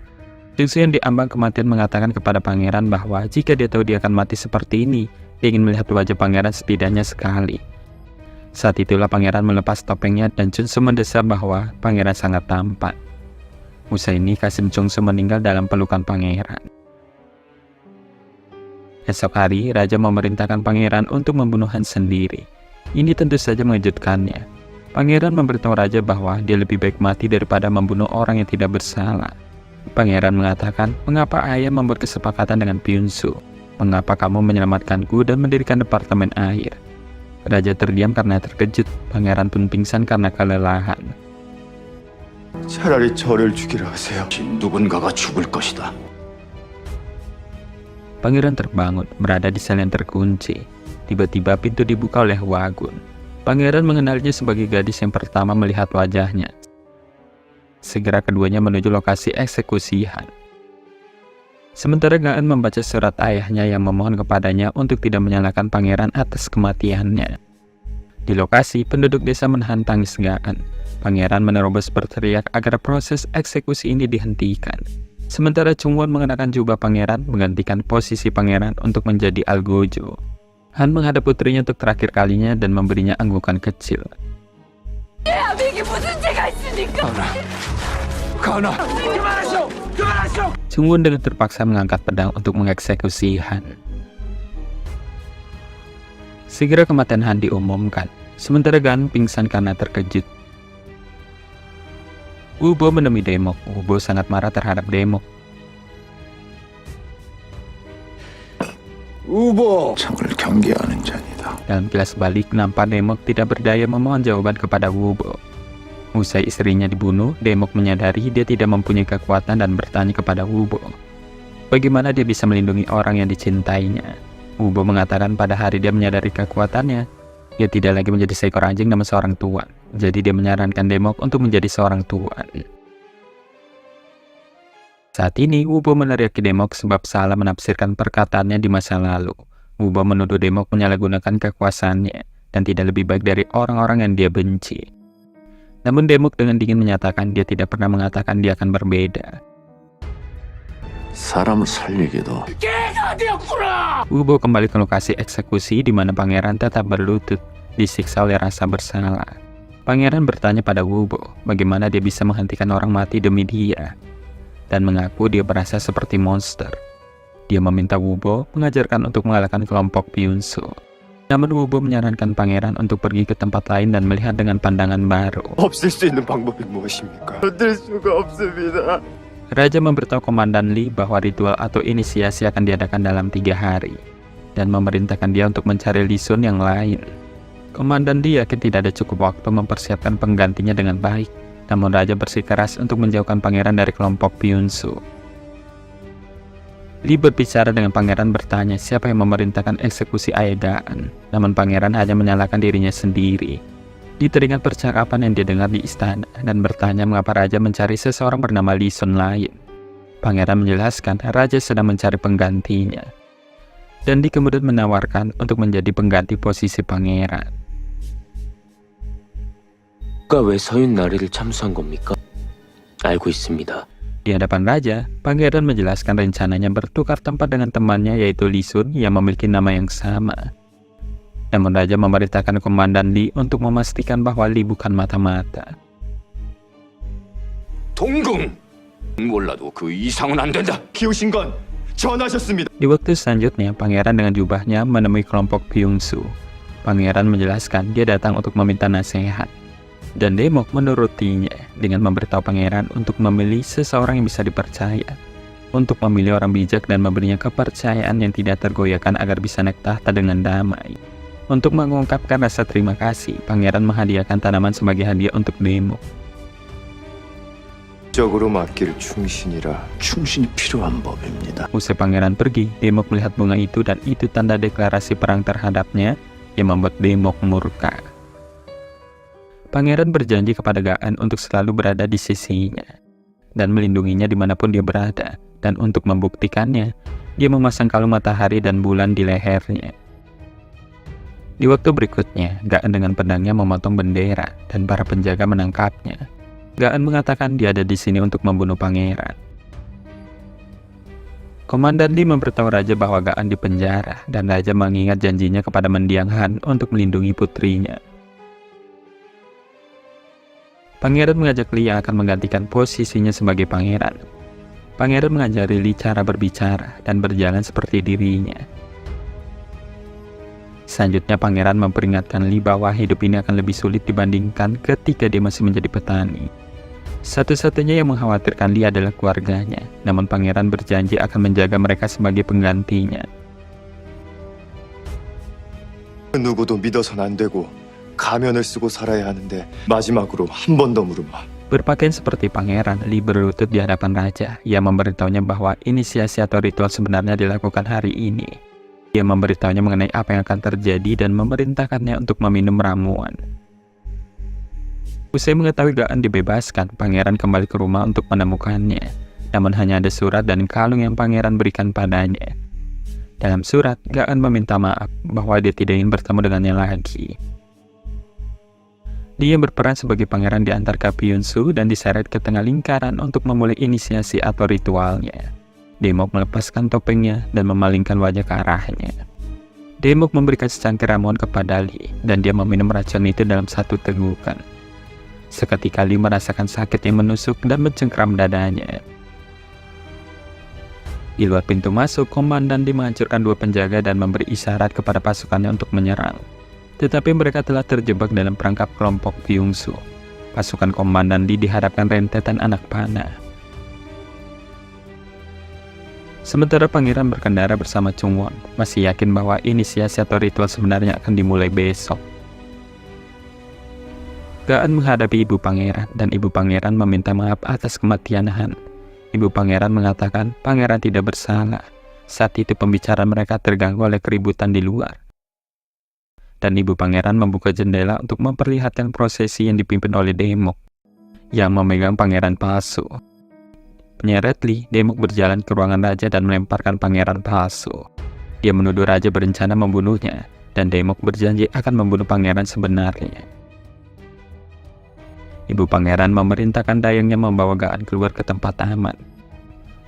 Chunsu yang diambang kematian mengatakan kepada pangeran bahwa jika dia tahu dia akan mati seperti ini, dia ingin melihat wajah pangeran setidaknya sekali. Saat itulah pangeran melepas topengnya dan Chunsu mendesak bahwa pangeran sangat tampan. Usai ini, Kasim Chunsu meninggal dalam pelukan pangeran. Esok hari, raja memerintahkan pangeran untuk membunuh Han sendiri. Ini tentu saja mengejutkannya. Pangeran memberitahu raja bahwa dia lebih baik mati daripada membunuh orang yang tidak bersalah. Pangeran mengatakan mengapa ayah membuat kesepakatan dengan Byung-su. Mengapa kamu menyelamatkanku dan mendirikan departemen air? Raja terdiam karena terkejut. Pangeran pun pingsan karena kelelahan.
차라리 저를 죽이라 하세요.
누군가가 죽을 것이다.
Pangeran terbangun, berada di sel yang terkunci. Tiba-tiba pintu dibuka oleh Wagun. Pangeran mengenalnya sebagai gadis yang pertama melihat wajahnya. Segera keduanya menuju lokasi eksekusian. Sementara Gaan membaca surat ayahnya yang memohon kepadanya untuk tidak menyalahkan pangeran atas kematiannya. Di lokasi, penduduk desa menahan tangis Gaan. Pangeran menerobos berteriak agar proses eksekusi ini dihentikan. Sementara Chungwon mengenakan jubah pangeran menggantikan posisi pangeran untuk menjadi algojo. Han menghadap putrinya untuk terakhir kalinya dan memberinya anggukan kecil. Chungwon dengan terpaksa mengangkat pedang untuk mengeksekusi Han. Segera kematian Han diumumkan, sementara Gaan pingsan karena terkejut. Woo-bo menemui Daemok. Woo-bo sangat marah terhadap Daemok.
우보 창을 경계하는 자니다.
Dalam kilas balik, nampak Daemok tidak berdaya memohon jawaban kepada Woo-bo. Usai istrinya dibunuh, Daemok menyadari dia tidak mempunyai kekuatan dan bertanya kepada Woo-bo, bagaimana dia bisa melindungi orang yang dicintainya. Woo-bo mengatakan pada hari dia menyadari kekuatannya, dia tidak lagi menjadi seekor anjing namun seorang tuan. Jadi dia menyarankan Daemok untuk menjadi seorang tuan. Saat ini, Woo-bo meneriaki Daemok sebab salah menafsirkan perkataannya di masa lalu. Woo-bo menuduh Daemok menyalahgunakan kekuasaannya dan tidak lebih baik dari orang-orang yang dia benci. Namun Daemok dengan dingin menyatakan dia tidak pernah mengatakan dia akan berbeda.
사람을 살리기도.
Woo-bo kembali ke lokasi eksekusi di mana pangeran tetap berlutut, disiksa oleh rasa bersalah. Pangeran bertanya pada Woo-bo bagaimana dia bisa menghentikan orang mati demi dia, dan mengaku dia merasa seperti monster. Dia meminta Woo-bo mengajarkan untuk mengalahkan kelompok Byung-soo. Namun Woo-bo menyarankan pangeran untuk pergi ke tempat lain dan melihat dengan pandangan baru.
없앨 수 있는 방법이 무엇입니까? 얻을 수가 없습니다.
Raja memberitahu Komandan Lee bahwa ritual atau inisiasi akan diadakan dalam 3 hari, dan memerintahkan dia untuk mencari Lee Sun yang lain. Komandan Lee yakin tidak ada cukup waktu mempersiapkan penggantinya dengan baik, namun Raja bersikeras untuk menjauhkan pangeran dari kelompok Byung-soo. Lee berbicara dengan pangeran bertanya siapa yang memerintahkan eksekusi ayah Gaan, namun pangeran hanya menyalahkan dirinya sendiri. Lee teringat percakapan yang dia dengar di istana dan bertanya mengapa Raja mencari seseorang bernama Lee Sun lain. Pangeran menjelaskan Raja sedang mencari penggantinya, dan Lee kemudian menawarkan untuk menjadi pengganti posisi pangeran.
왜 서윤 나리를 참수한 겁니까? 알고 있습니다.
Di hadapan Raja, pangeran menjelaskan rencananya bertukar tempat dengan temannya yaitu Lee Sun yang memiliki nama yang sama. Namun Raja memerintahkan Komandan Lee untuk memastikan bahwa Lee bukan mata-mata.
동궁. 몰라도 그 이상은 안 된다.
기우신 건 전하셨습니다.
Di waktu selanjutnya, pangeran dengan jubahnya menemui kelompok Byung-soo. Pangeran menjelaskan dia datang untuk meminta nasihat, dan Daemok menurutinya dengan memberitahu pangeran untuk memilih seseorang yang bisa dipercaya, untuk memilih orang bijak dan memberinya kepercayaan yang tidak tergoyahkan agar bisa naik tahta dengan damai. Untuk mengungkapkan rasa terima kasih, pangeran menghadiahkan tanaman sebagai hadiah untuk Daemok.
적으로 맡길 충신이라.
충신이 필요한 법입니다.
Usai pangeran pergi, Daemok melihat bunga itu dan itu tanda deklarasi perang terhadapnya yang membuat Daemok murka. Pangeran berjanji kepada Gaan untuk selalu berada di sisinya dan melindunginya dimanapun dia berada, dan untuk membuktikannya, dia memasang kalung matahari dan bulan di lehernya. Di waktu berikutnya, Gaan dengan pedangnya memotong bendera dan para penjaga menangkapnya. Gaan mengatakan dia ada di sini untuk membunuh pangeran. Komandan Lee memberitahu Raja bahwa Gaan dipenjara dan Raja mengingat janjinya kepada mendiang Han untuk melindungi putrinya. Pangeran mengajak Lee yang akan menggantikan posisinya sebagai pangeran. Pangeran mengajari Lee cara berbicara dan berjalan seperti dirinya. Selanjutnya pangeran memperingatkan Lee bahwa hidup ini akan lebih sulit dibandingkan ketika dia masih menjadi petani. Satu-satunya yang mengkhawatirkan Lee adalah keluarganya, namun pangeran berjanji akan menjaga mereka sebagai penggantinya.
그 누구도 믿어선 안 되고 가면을 쓰고 살아야 하는데 마지막으로 한 번 더 물어봐.
Berpakaian seperti pangeran, Lee berlutut di hadapan raja. Ia memberitahunya bahwa inisiasi atau ritual sebenarnya dilakukan hari ini. Ia memberitahunya mengenai apa yang akan terjadi dan memerintahkannya untuk meminum ramuan. Usai mengetahui Gaan dibebaskan, pangeran kembali ke rumah untuk menemukannya. Namun hanya ada surat dan kalung yang pangeran berikan padanya. Dalam surat, Gaan meminta maaf bahwa dia tidak ingin bertemu dengannya lagi. Dia berperan sebagai pangeran di antara Pyunsu dan diseret ke tengah lingkaran untuk memulai inisiasi atau ritualnya. Daemok melepaskan topengnya dan memalingkan wajah ke arahnya. Daemok memberikan secangkir ramuan kepada Lee dan dia meminum racun itu dalam satu tegukan. Seketika Lee merasakan sakit yang menusuk dan mencengkram dadanya. Di luar pintu masuk, komandan Lee menghancurkan 2 penjaga dan memberi isyarat kepada pasukannya untuk menyerang. Tetapi mereka telah terjebak dalam perangkap kelompok Pyungsu. Pasukan komandan Lee dihadapkan rentetan anak panah. Sementara pangeran berkendara bersama Chungwon, masih yakin bahwa inisiasi atau ritual sebenarnya akan dimulai besok. Gaan menghadapi ibu pangeran dan ibu pangeran meminta maaf atas kematian Han. Ibu pangeran mengatakan pangeran tidak bersalah. Saat itu pembicaraan mereka terganggu oleh keributan di luar. Dan ibu pangeran membuka jendela untuk memperlihatkan prosesi yang dipimpin oleh Daemok yang memegang pangeran palsu. Penyeret Lee, Daemok berjalan ke ruangan raja dan melemparkan pangeran palsu. Dia menuduh raja berencana membunuhnya dan Daemok berjanji akan membunuh pangeran sebenarnya. Ibu pangeran memerintahkan dayangnya membawa Gaan keluar ke tempat aman.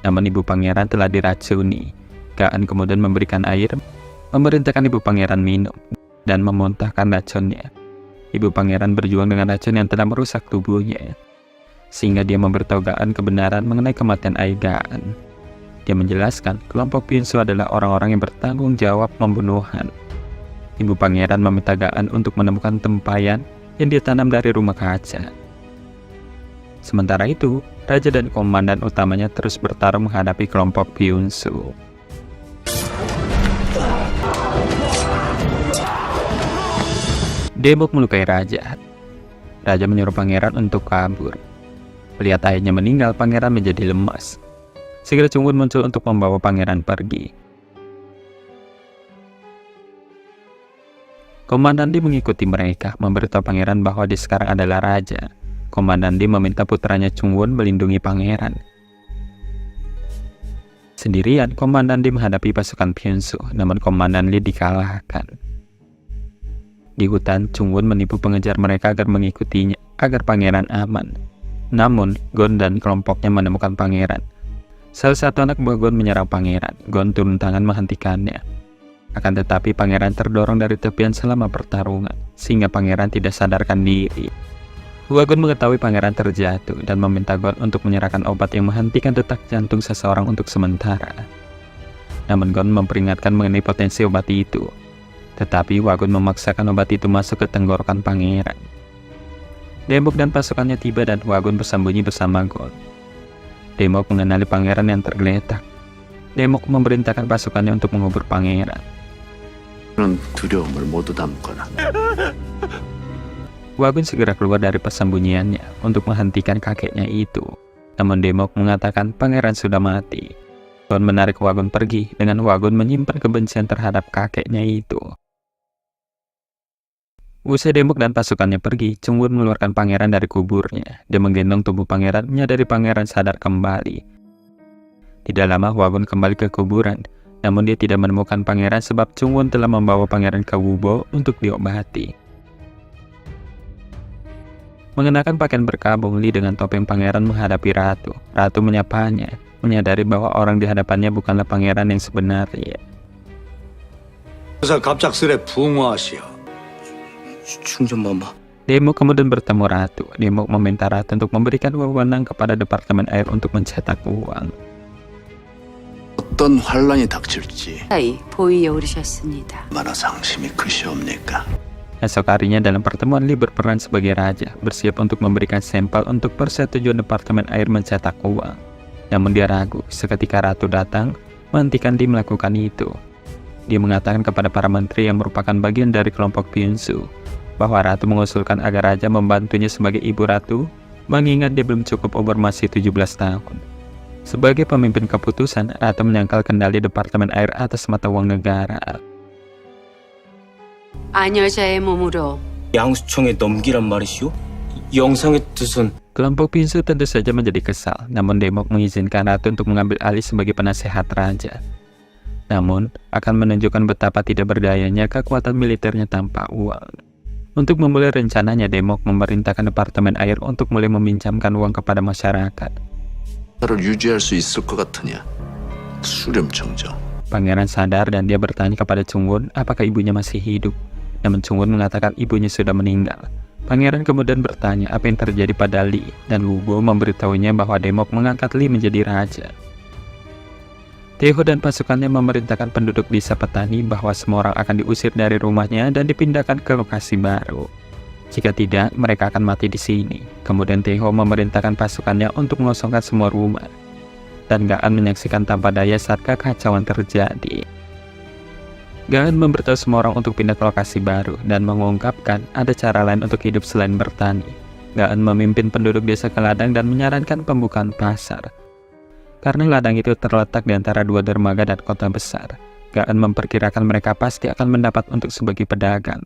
Namun ibu pangeran telah diracuni. Gaan kemudian memberikan air, memerintahkan ibu pangeran minum, dan memuntahkan racunnya. Ibu pangeran berjuang dengan racun yang telah merusak tubuhnya, sehingga dia memberitahu Gaan kebenaran mengenai kematian ayah Gaan. Dia menjelaskan kelompok Pyunsu adalah orang-orang yang bertanggung jawab pembunuhan. Ibu pangeran meminta Gaan untuk menemukan tempayan yang ditanam dari rumah kaca. Sementara itu, raja dan komandan utamanya terus bertarung menghadapi kelompok Pyunsu. Daemok melukai raja. Raja menyuruh pangeran untuk kabur. Melihat ayahnya meninggal, pangeran menjadi lemas. Segera Chungwon muncul untuk membawa pangeran pergi. Komandan Lee mengikuti mereka, memberitahu pangeran bahwa dia sekarang adalah raja. Komandan Lee meminta putranya Chungwon melindungi pangeran. Sendirian, Komandan Lee menghadapi pasukan Pyunsu, namun Komandan Lee dikalahkan. Di hutan, Chungwon menipu pengejar mereka agar mengikutinya, agar pangeran aman. Namun, Gon dan kelompoknya menemukan pangeran. Salah satu anak buah Gon menyerang pangeran. Gon turun tangan menghentikannya. Akan tetapi pangeran terdorong dari tepian selama pertarungan, sehingga pangeran tidak sadarkan diri. Gon mengetahui pangeran terjatuh dan meminta Gon untuk menyerahkan obat yang menghentikan detak jantung seseorang untuk sementara. Namun Gon memperingatkan mengenai potensi obat itu. Tetapi Gon memaksakan obat itu masuk ke tenggorokan pangeran. Daemok dan pasukannya tiba dan Gon bersembunyi bersama Gon. Daemok mengenali pangeran yang tergeletak. Daemok memerintahkan pasukannya untuk mengubur pangeran. Gon segera keluar dari persembunyiannya untuk menghentikan kakeknya itu. Namun Daemok mengatakan pangeran sudah mati. Gon menarik Gon pergi dengan Gon menyimpan kebencian terhadap kakeknya itu. Usai Daemok dan pasukannya pergi, Chungwon mengeluarkan pangeran dari kuburnya. Dia menggendong tubuh pangeran, menyadari pangeran sadar kembali. Tidak lama Gon kembali ke kuburan, namun dia tidak menemukan pangeran sebab Chungwon telah membawa pangeran ke Wubo untuk diobati. Mengenakan pakaian berkabung, Lee dengan topeng pangeran menghadapi ratu. Ratu menyapanya, menyadari bahwa orang di hadapannya bukanlah pangeran yang sebenarnya.
갑작스레 붕어하시오.
충전마마.
Daemok kemudian bertemu ratu. Daemok meminta ratu untuk memberikan wewenang kepada Departemen Air untuk mencetak uang.
어떤 환란이 닥칠지
사이 보위에 오르셨습니다.
얼마나 상심이 크시옵니까?
Esok harinya dalam pertemuan, Lee berperan sebagai raja, bersiap untuk memberikan sampel untuk persetujuan Departemen Air mencetak uang. Namun dia ragu, seketika ratu datang, menghentikan Lee melakukan itu. Dia mengatakan kepada para menteri yang merupakan bagian dari kelompok Byung-su bahwa ratu mengusulkan agar raja membantunya sebagai ibu ratu, mengingat dia belum cukup umur, masih 17 tahun. Sebagai pemimpin keputusan, ratu menyangkal kendali Departemen Air atas mata uang negara.
아녀자의 몸으로
양수청에 넘기란 말이시오? 영상의 뜻은
Kelompok Byung-su tentu saja menjadi kesal, namun Daemok mengizinkan ratu untuk mengambil alih sebagai penasehat raja. Namun, akan menunjukkan betapa tidak berdayanya kekuatan militernya tanpa uang. Untuk memulai rencananya, Daemok memerintahkan Departemen Air untuk mulai meminjamkan uang kepada masyarakat.
나를 유지할 수 있을 것 같으냐? 수렴청정.
Pangeran sadar dan dia bertanya kepada Chungwon apakah ibunya masih hidup. Namun Chungwon mengatakan ibunya sudah meninggal. Pangeran kemudian bertanya apa yang terjadi pada Lee, dan Wubo memberitahunya bahwa Daemok mengangkat Lee menjadi raja. Taeho dan pasukannya memerintahkan penduduk desa petani bahwa semua orang akan diusir dari rumahnya dan dipindahkan ke lokasi baru. Jika tidak, mereka akan mati di sini. Kemudian Taeho memerintahkan pasukannya untuk mengosongkan semua rumah, dan Gaan menyaksikan tanpa daya saat kekacauan terjadi. Gaan memberitahu semua orang untuk pindah ke lokasi baru dan mengungkapkan ada cara lain untuk hidup selain bertani. Gaan memimpin penduduk desa ke ladang dan menyarankan pembukaan pasar. Karena ladang itu terletak di antara dua dermaga dan kota besar, Gaan memperkirakan mereka pasti akan mendapat untuk sebagai pedagang.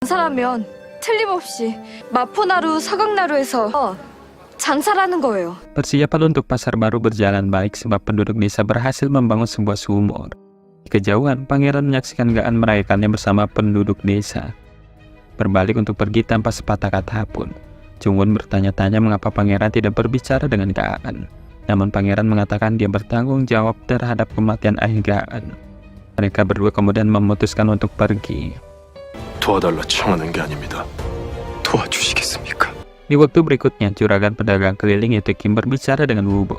장사라면 틀림없이 마포나루, 서강나루에서 장사를 하는 거예요.
Persiapan untuk pasar baru berjalan baik sebab penduduk desa berhasil membangun sebuah sumur. Di kejauhan, pangeran menyaksikan Gaan merayakannya bersama penduduk desa. Berbalik untuk pergi tanpa sepatah kata pun, Chungwon bertanya-tanya mengapa pangeran tidak berbicara dengan Gaan. Namun pangeran mengatakan dia bertanggung jawab terhadap kematian ayah Gaan. Mereka berdua kemudian memutuskan untuk pergi.
도와달라 청하는 게 아닙니다. 도와주시겠습니까?
Di waktu berikutnya, juragan pedagang keliling yaitu Kim berbicara dengan Wubo.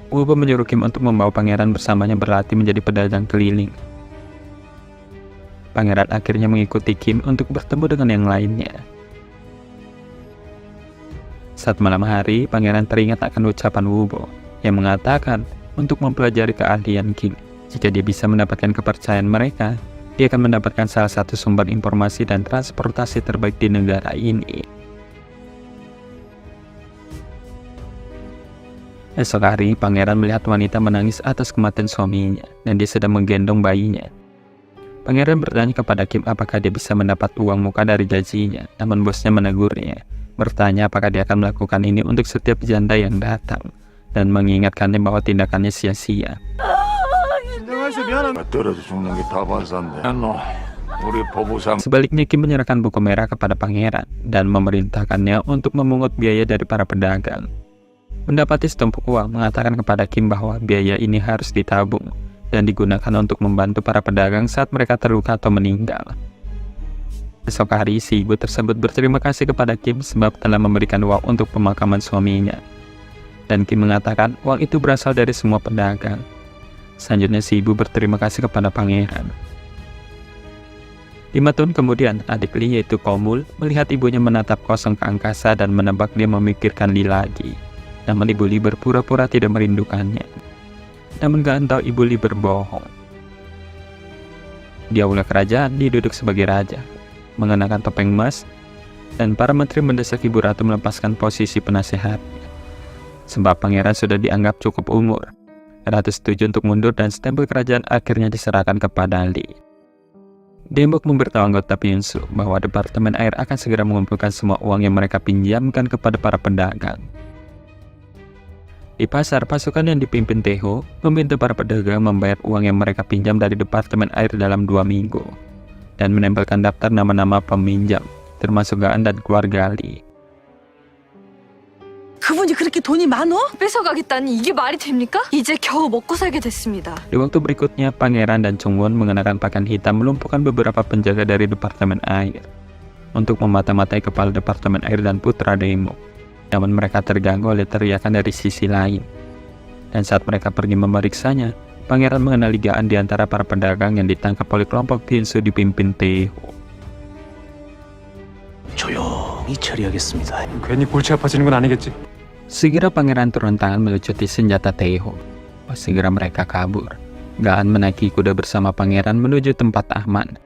Wubo menyuruh Kim untuk membawa pangeran bersamanya berlatih menjadi pedagang keliling. Pangeran akhirnya mengikuti Kim untuk bertemu dengan yang lainnya. Saat malam hari, pangeran teringat akan ucapan Wubo yang mengatakan untuk mempelajari keahlian Kim. Jika dia bisa mendapatkan kepercayaan mereka, dia akan mendapatkan salah satu sumber informasi dan transportasi terbaik di negara ini. Esok hari, pangeran melihat wanita menangis atas kematian suaminya, dan dia sedang menggendong bayinya. Pangeran bertanya kepada Kim apakah dia bisa mendapat uang muka dari gajinya, namun bosnya menegurnya, bertanya apakah dia akan melakukan ini untuk setiap janda yang datang, dan mengingatkannya bahwa tindakannya sia-sia.
떨어져 죽는 게 다 반사인데. 너 우리 보부상
Sebaliknya, Kim menyerahkan buku merah kepada pangeran dan memerintahkannya untuk memungut biaya dari para pedagang. Mendapati setumpuk uang, mengatakan kepada Kim bahwa biaya ini harus ditabung dan digunakan untuk membantu para pedagang saat mereka terluka atau meninggal. Esok hari, si ibu tersebut berterima kasih kepada Kim sebab telah memberikan uang untuk pemakaman suaminya. Dan Kim mengatakan uang itu berasal dari semua pedagang. Selanjutnya si ibu berterima kasih kepada pangeran. 5 tahun kemudian, adik Lee yaitu Komul melihat ibunya menatap kosong ke angkasa dan menebak dia memikirkan Lee lagi. Namun ibu Lee berpura-pura tidak merindukannya. Namun Gaan tahu ibu Lee berbohong. Di aula kerajaan, dia duduk sebagai raja, mengenakan topeng emas, dan para menteri mendesak ibu ratu melepaskan posisi penasehatnya. Sebab pangeran sudah dianggap cukup umur. Ratu setuju untuk mundur dan stempel kerajaan akhirnya diserahkan kepada Lee. Daemok memberitahu anggota Byung-su bahwa Departemen Air akan segera mengumpulkan semua uang yang mereka pinjamkan kepada para pedagang. Di pasar, pasukan yang dipimpin Taeho meminta para pedagang membayar uang yang mereka pinjam dari Departemen Air dalam 2 minggu dan menempelkan daftar nama-nama peminjam, termasuk Gaan dan keluarga Lee.
그분이 그렇게 돈이 많어?
뺏어가겠다니 이게 말이 됩니까? 이제 겨우 먹고 살게 됐습니다.
Di waktu berikutnya, pangeran dan Chungwon mengenakan pakaian hitam melumpuhkan beberapa penjaga dari Departemen Air untuk memata-matai kepala Departemen Air dan putra Daemok. Namun mereka terganggu oleh teriakan dari sisi lain. Dan saat mereka pergi memeriksanya, pangeran mengenali Gaan di antara para pedagang yang ditangkap oleh kelompok Byung-su dipimpin Taeho.
조용히 처리하겠습니다.
괜히 골치 아파지는 건 아니겠지?
Segera pangeran turun tangan melucuti senjata Taeho. Segera mereka kabur. Gaan menaiki kuda bersama pangeran menuju tempat aman.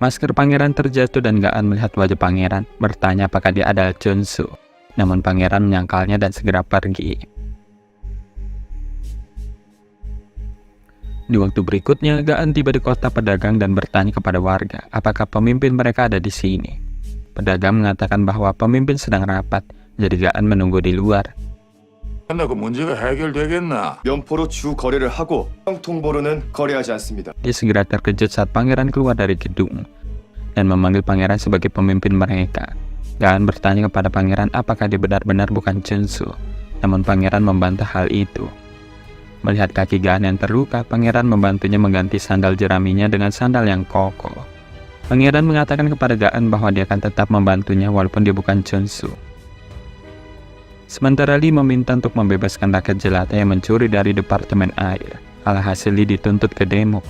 Masker pangeran terjatuh dan Gaan melihat wajah pangeran, bertanya apakah dia adalah Chunsu. Namun pangeran menyangkalnya dan segera pergi. Di waktu berikutnya, Gaan tiba di kota pedagang dan bertanya kepada warga apakah pemimpin mereka ada di sini. Pedagang mengatakan bahwa pemimpin sedang rapat, jadi Gaan menunggu di luar.
끝나고 문제가 해결되겠나?
면포로 주 거래를 하고 통보로는 거래하지 않습니다.
Dia segera terkejut saat pangeran keluar dari gedung dan memanggil pangeran sebagai pemimpin mereka. Gaan bertanya kepada pangeran apakah dia benar-benar bukan Chunsu, namun pangeran membantah hal itu. Melihat kaki Gaan yang terluka, pangeran membantunya mengganti sandal jeraminya dengan sandal yang kokoh. Pangeran mengatakan kepada Gaan bahwa dia akan tetap membantunya walaupun dia bukan Chunsu. Sementara Lee meminta untuk membebaskan rakyat jelata yang mencuri dari Departemen Air. Alhasil Lee dituntut ke Demok.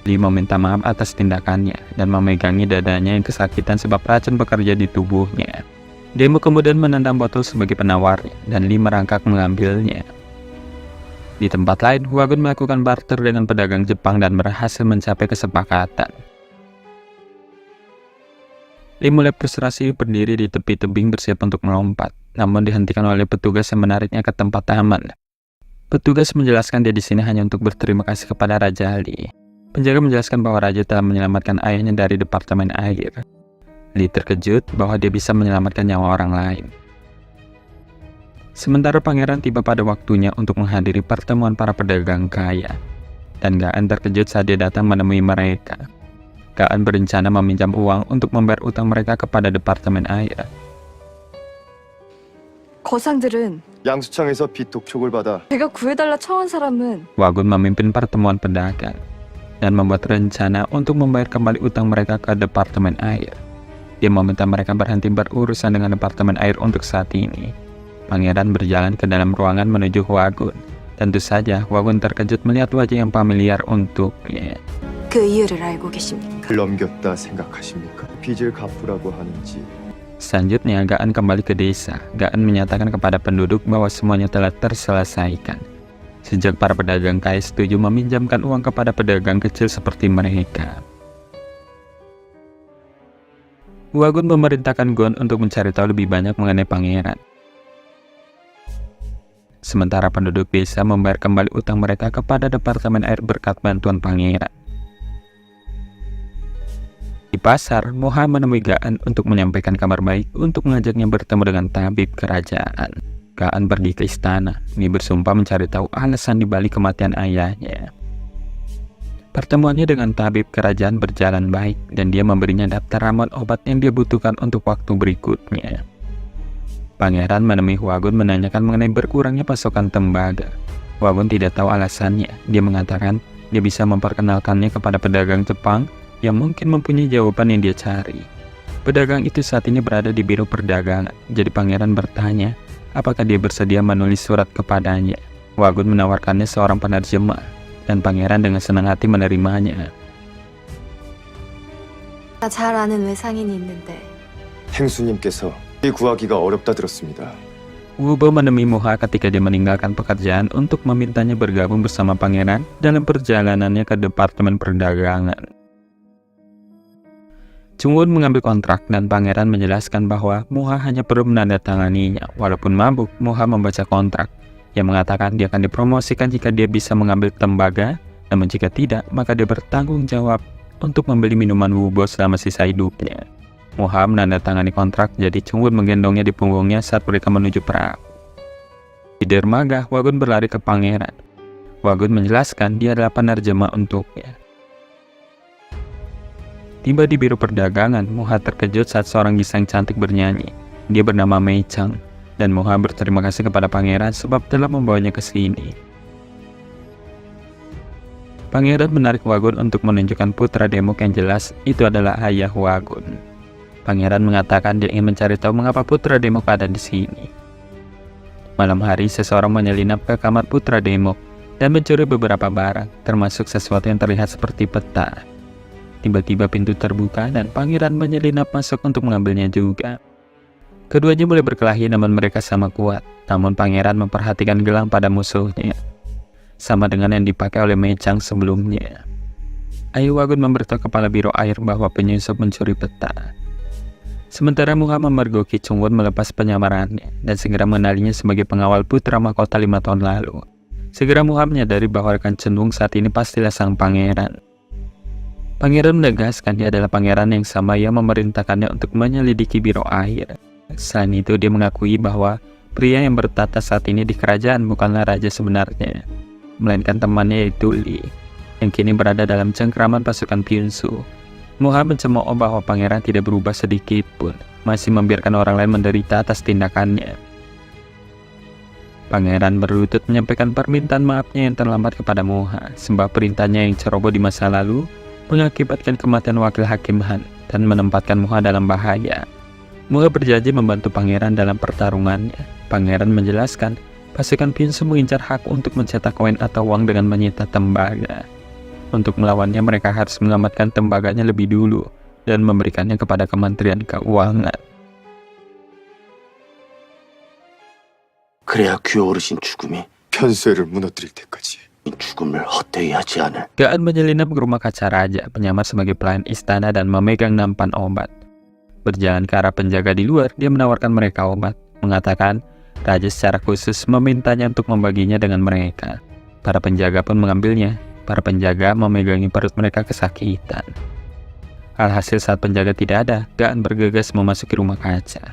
Lee meminta maaf atas tindakannya dan memegangi dadanya yang kesakitan sebab racun bekerja di tubuhnya. Demok kemudian menendang botol sebagai penawarnya dan Lee merangkak mengambilnya. Di tempat lain, Hwagun melakukan barter dengan pedagang Jepang dan berhasil mencapai kesepakatan. Lee mulai frustrasi berdiri di tepi tebing bersiap untuk melompat, namun dihentikan oleh petugas yang menariknya ke tempat taman. Petugas menjelaskan dia di sini hanya untuk berterima kasih kepada Raja Lee. Penjaga menjelaskan bahwa Raja telah menyelamatkan ayahnya dari Departemen Air. Lee terkejut bahwa dia bisa menyelamatkan nyawa orang lain. Sementara pangeran tiba pada waktunya untuk menghadiri pertemuan para pedagang kaya, dan Gaan terkejut saat dia datang menemui mereka. Gaan berencana meminjam uang untuk membayar utang mereka kepada Departemen Air.
거상들은
양수창에서 빚 독촉을 받아
제가 구해달라 청한 사람은
Hwagun memimpin pertemuan pedagang dan membuat rencana untuk membayar kembali utang mereka ke Departemen Air. Dia meminta mereka berhenti berurusan dengan Departemen Air untuk saat ini. Pangeran berjalan ke dalam ruangan menuju Hwagun. Tentu saja Hwagun terkejut melihat wajah yang familiar untuknya.
그 이유를 알고 계십니까?
넘겼다 생각하십니까? 빚을 갚으라고 하는지.
Selanjutnya, Gaan kembali ke desa. Gaan menyatakan kepada penduduk bahwa semuanya telah terselesaikan. Sejak para pedagang kaya setuju meminjamkan uang kepada pedagang kecil seperti mereka. Hwagun memerintahkan Gon untuk mencari tahu lebih banyak mengenai pangeran. Sementara penduduk desa membayar kembali utang mereka kepada Departemen Air berkat bantuan pangeran. Di pasar, Moha menemui Gaan untuk menyampaikan kabar baik untuk mengajaknya bertemu dengan tabib kerajaan. Gaan pergi ke istana. Dia bersumpah mencari tahu alasan dibalik kematian ayahnya. Pertemuannya dengan tabib kerajaan berjalan baik dan dia memberinya daftar ramuan obat yang dia butuhkan untuk waktu berikutnya. Pangeran menemui Hwagun menanyakan mengenai berkurangnya pasokan tembaga. Hwagun tidak tahu alasannya. Dia mengatakan dia bisa memperkenalkannya kepada pedagang Jepang yang mungkin mempunyai jawaban yang dia cari. Pedagang itu saat ini berada di biro perdagangan, jadi pangeran bertanya apakah dia bersedia menulis surat kepadanya. Hwagun menawarkannya seorang penerjemah, dan pangeran dengan senang hati menerimanya.
잘 아는 외상인이 있는데
행수님께서 이 구하기가 어렵다 들었습니다.
Wubo menemui Moha ketika dia meninggalkan pekerjaan untuk memintanya bergabung bersama pangeran dalam perjalanannya ke Departemen Perdagangan. Chungwon mengambil kontrak dan pangeran menjelaskan bahwa Moha hanya perlu menandatanganinya. Walaupun mabuk, Moha membaca kontrak yang mengatakan dia akan dipromosikan jika dia bisa mengambil tembaga, namun jika tidak, maka dia bertanggung jawab untuk membeli minuman Wubo selama sisa hidupnya. Moha menandatangani kontrak, jadi Chungwon menggendongnya di punggungnya saat mereka menuju perahu. Di dermaga, Hwagun berlari ke pangeran. Hwagun menjelaskan dia adalah penerjemah untuknya. Tiba di biro perdagangan, Moha terkejut saat seorang gisang cantik bernyanyi. Dia bernama Mei Chang, dan Moha berterima kasih kepada pangeran sebab telah membawanya ke sini. Pangeran menarik Hwagun untuk menunjukkan putra Demok yang jelas itu adalah ayah Hwagun. Pangeran mengatakan dia ingin mencari tahu mengapa putra Demok ada di sini. Malam hari, seseorang menyelinap ke kamar putra Demok dan mencuri beberapa barang, termasuk sesuatu yang terlihat seperti peta. Tiba-tiba pintu terbuka dan pangeran menyelinap masuk untuk mengambilnya juga. Keduanya mulai berkelahi namun mereka sama kuat. Namun pangeran memperhatikan gelang pada musuhnya. sama dengan yang dipakai oleh Mei-chan sebelumnya. Ayah Wagun memberitahu kepala biro air bahwa penyusup mencuri peta. Sementara Muha memergoki Chungwon melepas penyamarannya dan segera mengenalinya sebagai pengawal putra mahkota 5 tahun lalu. Segera Muha menyadari bahwa rekan cenderung saat ini pastilah sang pangeran. Pangeran menegaskan dia adalah pangeran yang sama yang memerintahkannya untuk menyelidiki biro air. Selain itu, dia mengakui bahwa pria yang bertata saat ini di kerajaan bukanlah raja sebenarnya, melainkan temannya yaitu Lee, yang kini berada dalam cengkraman pasukan Pyunsu. Muha mencemooh bahwa pangeran tidak berubah sedikit pun, masih membiarkan orang lain menderita atas tindakannya. Pangeran berlutut menyampaikan permintaan maafnya yang terlambat kepada Muha, sebab perintahnya yang ceroboh di masa lalu mengakibatkan kematian wakil Hakim Han dan menempatkan Muha dalam bahaya. Muha berjanji membantu pangeran dalam pertarungannya. Pangeran menjelaskan, pasukan Pyunsu mengincar hak untuk mencetak koin atau uang dengan menyita tembaga. Untuk melawannya, mereka harus menyelamatkan tembaganya lebih dulu dan memberikannya kepada Kementerian Keuangan.
그래야 귀여 어르신 죽음이
편수회를 무너뜨릴 때까지.
죽음을 헛되이 하지 않을.
Gaan menyelinap ke rumah kaca raja, penyamar sebagai pelayan istana dan memegang nampan obat. Berjalan ke arah penjaga di luar, dia menawarkan mereka obat, mengatakan raja secara khusus memintanya untuk membaginya dengan mereka. Para penjaga pun mengambilnya. Para penjaga memegangi perut mereka kesakitan. Alhasil saat penjaga tidak ada, Gaan bergegas memasuki rumah kaca,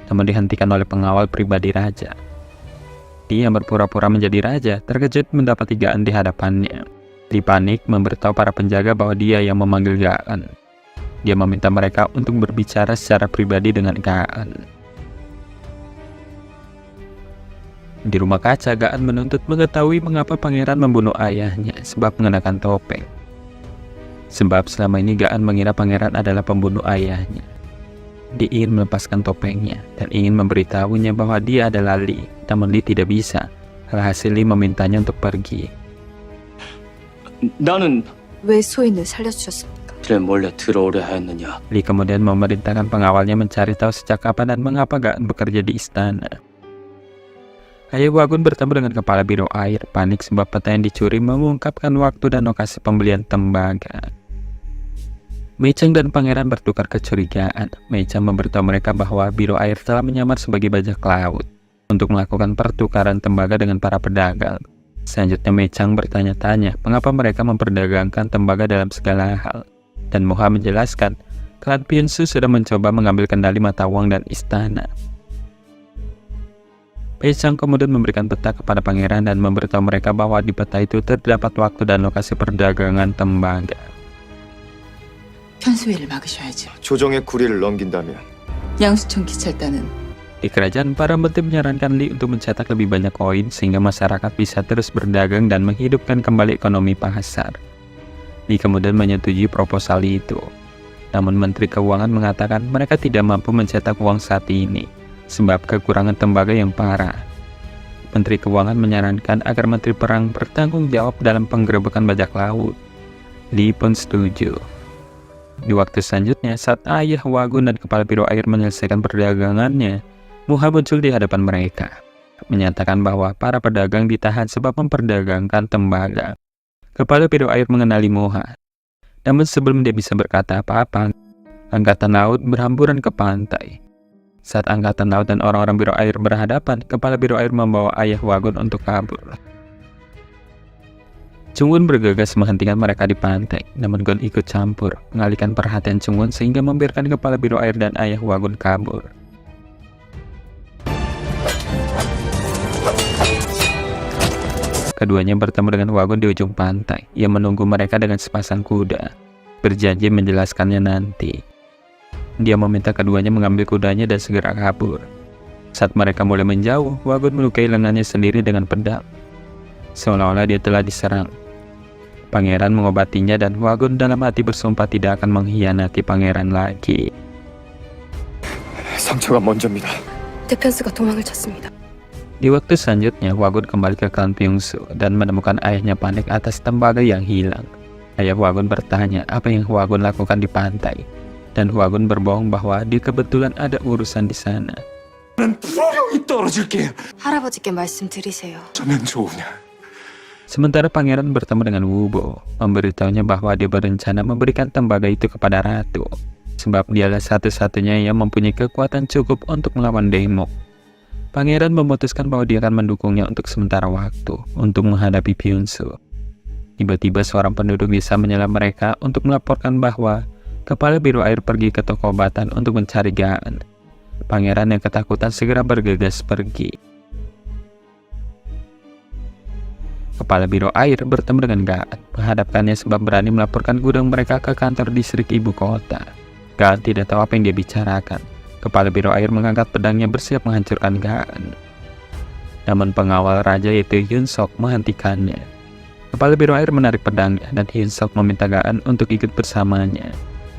namun dihentikan oleh pengawal pribadi raja. Dia yang berpura-pura menjadi raja terkejut mendapati Gaan di hadapannya. Dia panik memberitahu para penjaga bahwa dia yang memanggil Gaan. Dia meminta mereka untuk berbicara secara pribadi dengan Gaan. Di rumah kaca, Gaan menuntut mengetahui mengapa pangeran membunuh ayahnya sebab mengenakan topeng. Sebab selama ini Gaan mengira pangeran adalah pembunuh ayahnya. Dia ingin melepaskan topengnya dan ingin memberitahunya bahwa dia adalah Lee, namun Lee tidak bisa. Alhasil Lee memintanya untuk pergi.
나는
왜 소인을 살려주셨습니까?
그래 몰래 들어오려 했느냐.
Lee kemudian memerintahkan pengawalnya mencari tahu sejak kapan dan mengapa Gaan bekerja di istana. Ayah Wagun bertemu dengan kepala biro air, panik sebab peta yang dicuri mengungkapkan waktu dan lokasi pembelian tembaga. Mei-chan dan pangeran bertukar kecurigaan. Mei-chan memberitahu mereka bahwa biro air telah menyamar sebagai bajak laut untuk melakukan pertukaran tembaga dengan para pedagang. Selanjutnya Mei-chan bertanya-tanya mengapa mereka memperdagangkan tembaga dalam segala hal. Dan Muha menjelaskan, klan Pyunsu sudah mencoba mengambil kendali mata uang dan istana. Mei-chan kemudian memberikan peta kepada pangeran dan memberitahu mereka bahwa di peta itu terdapat waktu dan lokasi perdagangan tembaga.
편수회를 막으셔야죠.
조정의 구리를 넘긴다면
양수청 기찰단은
Di kerajaan, para menteri menyarankan Lee untuk mencetak lebih banyak koin sehingga masyarakat bisa terus berdagang dan menghidupkan kembali ekonomi pasar. Lee kemudian menyetujui proposal itu. Namun Menteri Keuangan mengatakan mereka tidak mampu mencetak uang saat ini sebab kekurangan tembaga yang parah. Menteri Keuangan menyarankan agar Menteri Perang bertanggung jawab dalam penggerebekan bajak laut. Lee pun setuju. Di waktu selanjutnya, saat ayah Wagun dan kepala biro air menyelesaikan perdagangannya, Muha muncul di hadapan mereka, menyatakan bahwa para pedagang ditahan sebab memperdagangkan tembaga. Kepala biro air mengenali Muha, namun sebelum dia bisa berkata apa-apa, angkatan laut berhamburan ke pantai. Saat angkatan laut dan orang-orang biro air berhadapan, kepala biro air membawa ayah Wagun untuk kabur. Chungwon bergegas menghentikan mereka di pantai, namun Gon ikut campur, mengalihkan perhatian Chungwon sehingga membiarkan kepala biro air dan ayah Wagun kabur. Keduanya bertemu dengan Wagun di ujung pantai. Ia menunggu mereka dengan sepasang kuda, berjanji menjelaskannya nanti. Dia meminta keduanya mengambil kudanya dan segera kabur. Saat mereka mulai menjauh, Wagun melukai lengannya sendiri dengan pedang, seolah-olah dia telah diserang. Pangeran mengobatinya dan Wagun dalam hati bersumpah tidak akan mengkhianati pangeran lagi.
상처가 먼저입니다.
대편수가 도망을 쳤습니다.
Di waktu selanjutnya, Wagun kembali ke klan Pyunsu dan menemukan ayahnya panik atas tembaga yang hilang. Ayah Wagun bertanya apa yang Wagun lakukan di pantai, dan Wagun berbohong bahwa dia kebetulan ada urusan di sana.
분명히 떨어질게요.
할아버지께 말씀드리세요.
어쩌면 좋으냐.
Sementara pangeran bertemu dengan Wubo, memberitahunya bahwa dia berencana memberikan tembaga itu kepada ratu, sebab dialah satu-satunya yang mempunyai kekuatan cukup untuk melawan Daemok. Pangeran memutuskan bahwa dia akan mendukungnya untuk sementara waktu untuk menghadapi Byung-soo. Tiba-tiba seorang penduduk desa menyela mereka untuk melaporkan bahwa Kepala Biru Air pergi ke toko obatan untuk mencari Gaan. Pangeran yang ketakutan segera bergegas pergi. Kepala Biro Air bertemu dengan Gaan, menghadapkannya sebab berani melaporkan gudang mereka ke kantor distrik ibu kota. Gaan tidak tahu apa yang dia bicarakan. Kepala Biro Air mengangkat pedangnya bersiap menghancurkan Gaan. Namun pengawal raja yaitu Hyun Sok menghentikannya. Kepala Biro Air menarik pedangnya dan Hyun Sok meminta Gaan untuk ikut bersamanya.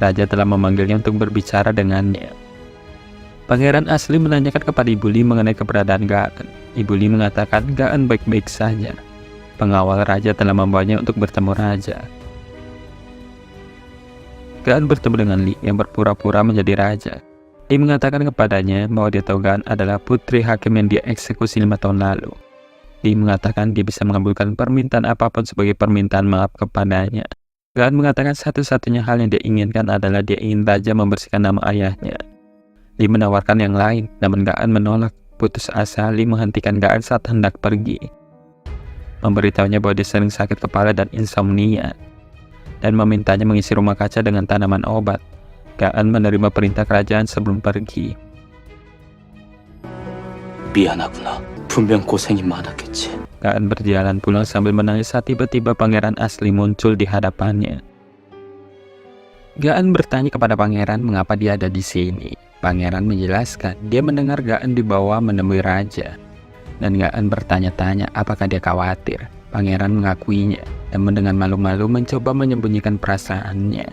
Raja telah memanggilnya untuk berbicara dengannya. Pangeran asli menanyakan kepada Ibu Lee mengenai keberadaan Gaan. Ibu Lee mengatakan Gaan baik-baik saja. Pengawal raja telah membawanya untuk bertemu raja. Gaan bertemu dengan Lee yang berpura-pura menjadi raja. Lee mengatakan kepadanya bahwa dia tahu Gaan adalah putri hakim yang dia eksekusi 5 tahun lalu. Lee mengatakan dia bisa mengabulkan permintaan apapun sebagai permintaan maaf kepadanya. Gaan mengatakan satu-satunya hal yang dia inginkan adalah dia ingin raja membersihkan nama ayahnya. Lee menawarkan yang lain, namun Gaan menolak. Putus asa, Lee menghentikan Gaan saat hendak pergi. Memberitahunya bahwa dia sering sakit kepala dan insomnia, dan memintanya mengisi rumah kaca dengan tanaman obat. Gaan menerima perintah kerajaan sebelum pergi.
미안하구나. 분명 고생이 많았겠지.
Gaan berjalan pulang sambil menangis saat tiba-tiba pangeran asli muncul di hadapannya. Gaan bertanya kepada pangeran mengapa dia ada di sini. Pangeran menjelaskan dia mendengar Gaan dibawa menemui raja. Dan Gaan bertanya-tanya apakah dia khawatir. Pangeran mengakuinya dan dengan malu-malu mencoba menyembunyikan perasaannya.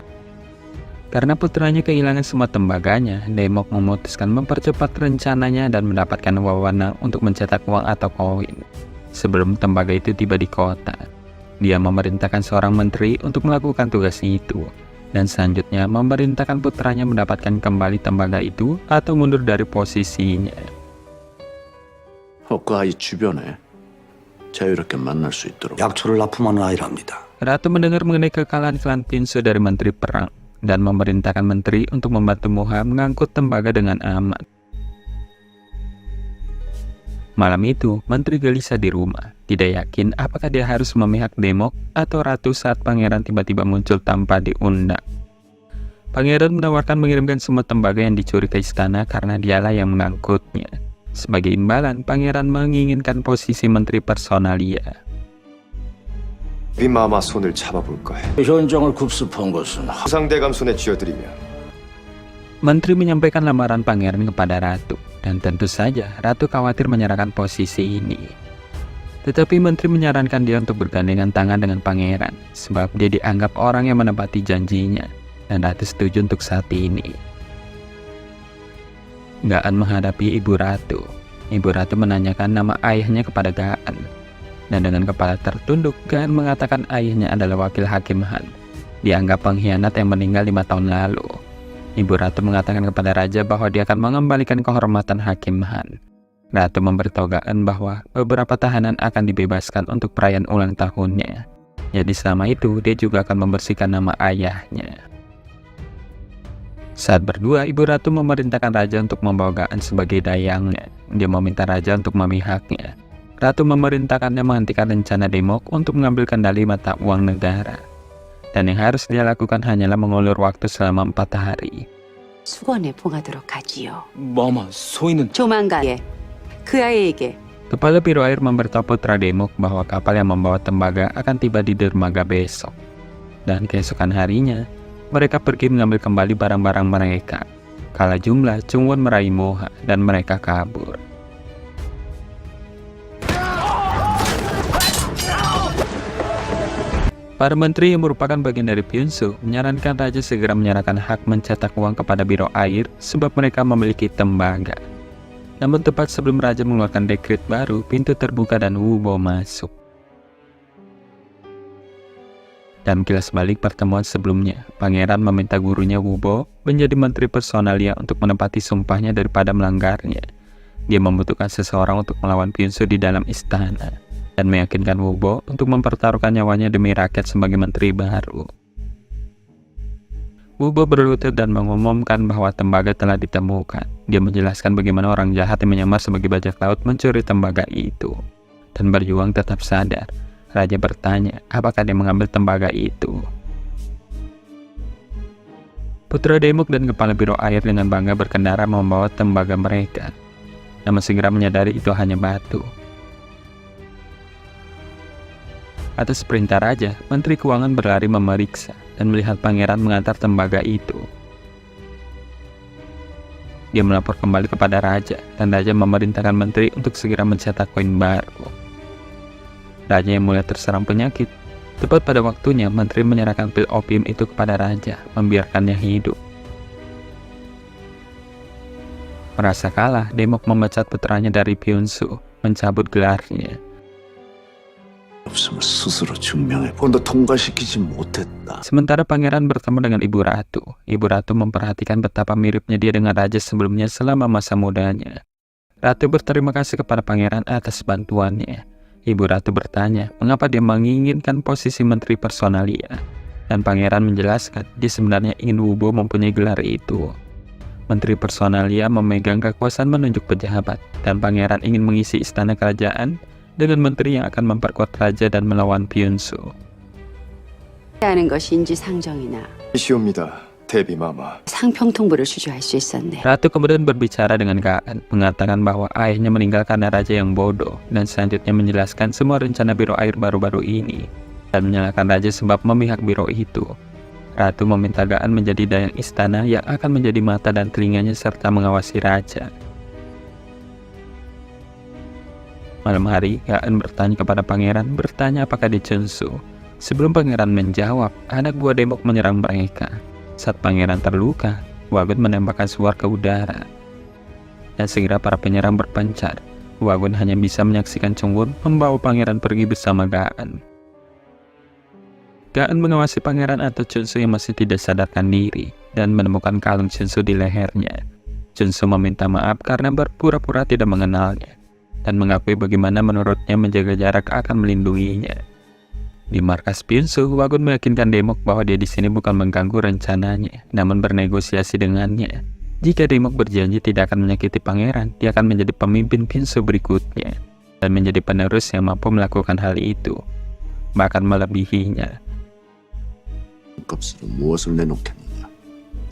Karena putranya kehilangan semua tembaganya, Daemok memutuskan mempercepat rencananya dan mendapatkan wewenang untuk mencetak uang atau koin. Sebelum tembaga itu tiba di kota, dia memerintahkan seorang menteri untuk melakukan tugas itu, dan selanjutnya memerintahkan putranya mendapatkan kembali tembaga itu atau mundur dari posisinya.
헛가이 주변에 자유롭게 만날 수 있도록
약초를 납품하는 아이랍니다.
Ratu mendengar mengenai kekalahan klan Byung-soo dari menteri perang, dan memerintahkan menteri untuk membantu Moha mengangkut tembaga dengan aman. Malam itu, menteri gelisah di rumah, tidak yakin apakah dia harus memihak Daemok atau ratu saat pangeran tiba-tiba muncul tanpa diundang. Pangeran menawarkan mengirimkan semua tembaga yang dicuri ke istana karena dialah yang mengangkutnya. Sebagai imbalan, pangeran menginginkan posisi menteri personalia.
비마마 손을 잡아볼까 해.
현장을 급습한 것은
부상대감 손에 쥐어드리며
Menteri menyampaikan lamaran pangeran kepada ratu, dan tentu saja ratu khawatir menyerahkan posisi ini. Tetapi menteri menyarankan dia untuk bergandengan tangan dengan pangeran, sebab dia dianggap orang yang menepati janjinya, dan ratu setuju untuk saat ini. Gaan menghadapi ibu ratu. Ibu ratu menanyakan nama ayahnya kepada Gaan. Dan dengan kepala tertunduk, Gaan mengatakan ayahnya adalah wakil Hakim Han. Dianggap pengkhianat yang meninggal 5 tahun lalu. Ibu ratu mengatakan kepada raja bahwa dia akan mengembalikan kehormatan Hakim Han. Ratu memberitahu Gaan bahwa beberapa tahanan akan dibebaskan untuk perayaan ulang tahunnya. Jadi selama itu, dia juga akan membersihkan nama ayahnya. Saat berdua, ibu ratu memerintahkan raja untuk membawa Gaan sebagai dayangnya. Dia meminta raja untuk memihaknya. Ratu memerintahkannya menghentikan rencana Daemok untuk mengambil kendali mata uang negara. Dan yang harus dia lakukan hanyalah mengulur waktu selama 4 hari.
수건에 봉하도록 하지요.
마마, 소인은
조만간 그 아이에게
Kepala Biro Air memberitahu putra Daemok bahwa kapal yang membawa tembaga akan tiba di dermaga besok. Dan keesokan harinya, mereka pergi mengambil kembali barang-barang mereka. Kala jumlah, Chungwon meraih Moha dan mereka kabur. Para menteri yang merupakan bagian dari Byung-soo menyarankan raja segera menyerahkan hak mencetak uang kepada Biro Air sebab mereka memiliki tembaga. Namun tepat sebelum raja mengeluarkan dekret baru, pintu terbuka dan Wubo masuk. Dalam kilas balik pertemuan sebelumnya, pangeran meminta gurunya Wubo menjadi menteri personalia untuk menepati sumpahnya daripada melanggarnya. Dia membutuhkan seseorang untuk melawan Byung-soo di dalam istana. dan meyakinkan Wubo untuk mempertaruhkan nyawanya demi rakyat sebagai menteri baru. Wubo berlutut dan mengumumkan bahwa tembaga telah ditemukan. Dia menjelaskan bagaimana orang jahat yang menyamar sebagai bajak laut mencuri tembaga itu. Dan berjuang tetap sadar. Raja bertanya, apakah dia mengambil tembaga itu? Putra Daemok dan Kepala Biro Air dengan bangga berkendara membawa tembaga mereka. Namun segera menyadari itu hanya batu. Atas perintah raja, Menteri Keuangan berlari memeriksa dan melihat pangeran mengantar tembaga itu. Dia melapor kembali kepada raja, dan raja memerintahkan menteri untuk segera mencetak koin baru. Raja yang mulai terserang penyakit. Tepat pada waktunya, menteri menyerahkan pil opium itu kepada raja, membiarkannya hidup. Merasa kalah, Daemok memecat putranya dari Pyunsu, mencabut gelarnya.
없음을 스스로 증명해 본도 통과시키지 못했다.
Sementara pangeran bertemu dengan Ibu Ratu. Ibu Ratu memperhatikan betapa miripnya dia dengan raja sebelumnya selama masa mudanya. Ratu berterima kasih kepada pangeran atas bantuannya. Ibu Ratu bertanya mengapa dia menginginkan posisi menteri personalia. Dan pangeran menjelaskan dia sebenarnya ingin Wubo mempunyai gelar itu. Menteri personalia memegang kekuasaan menunjuk pejabat, dan pangeran ingin mengisi istana kerajaan dengan menteri yang akan memperkuat raja dan melawan Pyunsu.
하는 것이 인지 상정이나
이시옵니다, 대비마마.
상평통부를 주저할 수 있었네.
Ratu kemudian berbicara dengan Gaan, mengatakan bahwa ayahnya meninggal karena raja yang bodoh, dan selanjutnya menjelaskan semua rencana Biro Air baru-baru ini, dan menyalahkan raja sebab memihak biro itu. Ratu meminta Gaan menjadi dayang istana yang akan menjadi mata dan telinganya serta mengawasi raja. Malam hari, Gaan bertanya kepada pangeran, bertanya apakah di Chunsu. Sebelum pangeran menjawab, anak buah Daemok menyerang mereka. Saat pangeran terluka, Wagun menembakkan suar ke udara. Dan segera para penyerang berpencar. Wagun hanya bisa menyaksikan Chungwon membawa pangeran pergi bersama Gaan. Gaan mengawasi pangeran atau Chunsu yang masih tidak sadarkan diri, dan menemukan kalung Chunsu di lehernya. Chunsu meminta maaf karena berpura-pura tidak mengenalnya, dan mengakui bagaimana menurutnya menjaga jarak akan melindunginya. Di markas Pyunsu, Wagun meyakinkan Daemok bahwa dia di sini bukan mengganggu rencananya, namun bernegosiasi dengannya. Jika Daemok berjanji tidak akan menyakiti pangeran, dia akan menjadi pemimpin Pyunsu berikutnya, dan menjadi penerus yang mampu melakukan hal itu, bahkan melebihinya.
값으로 무엇을 내놓겠느냐?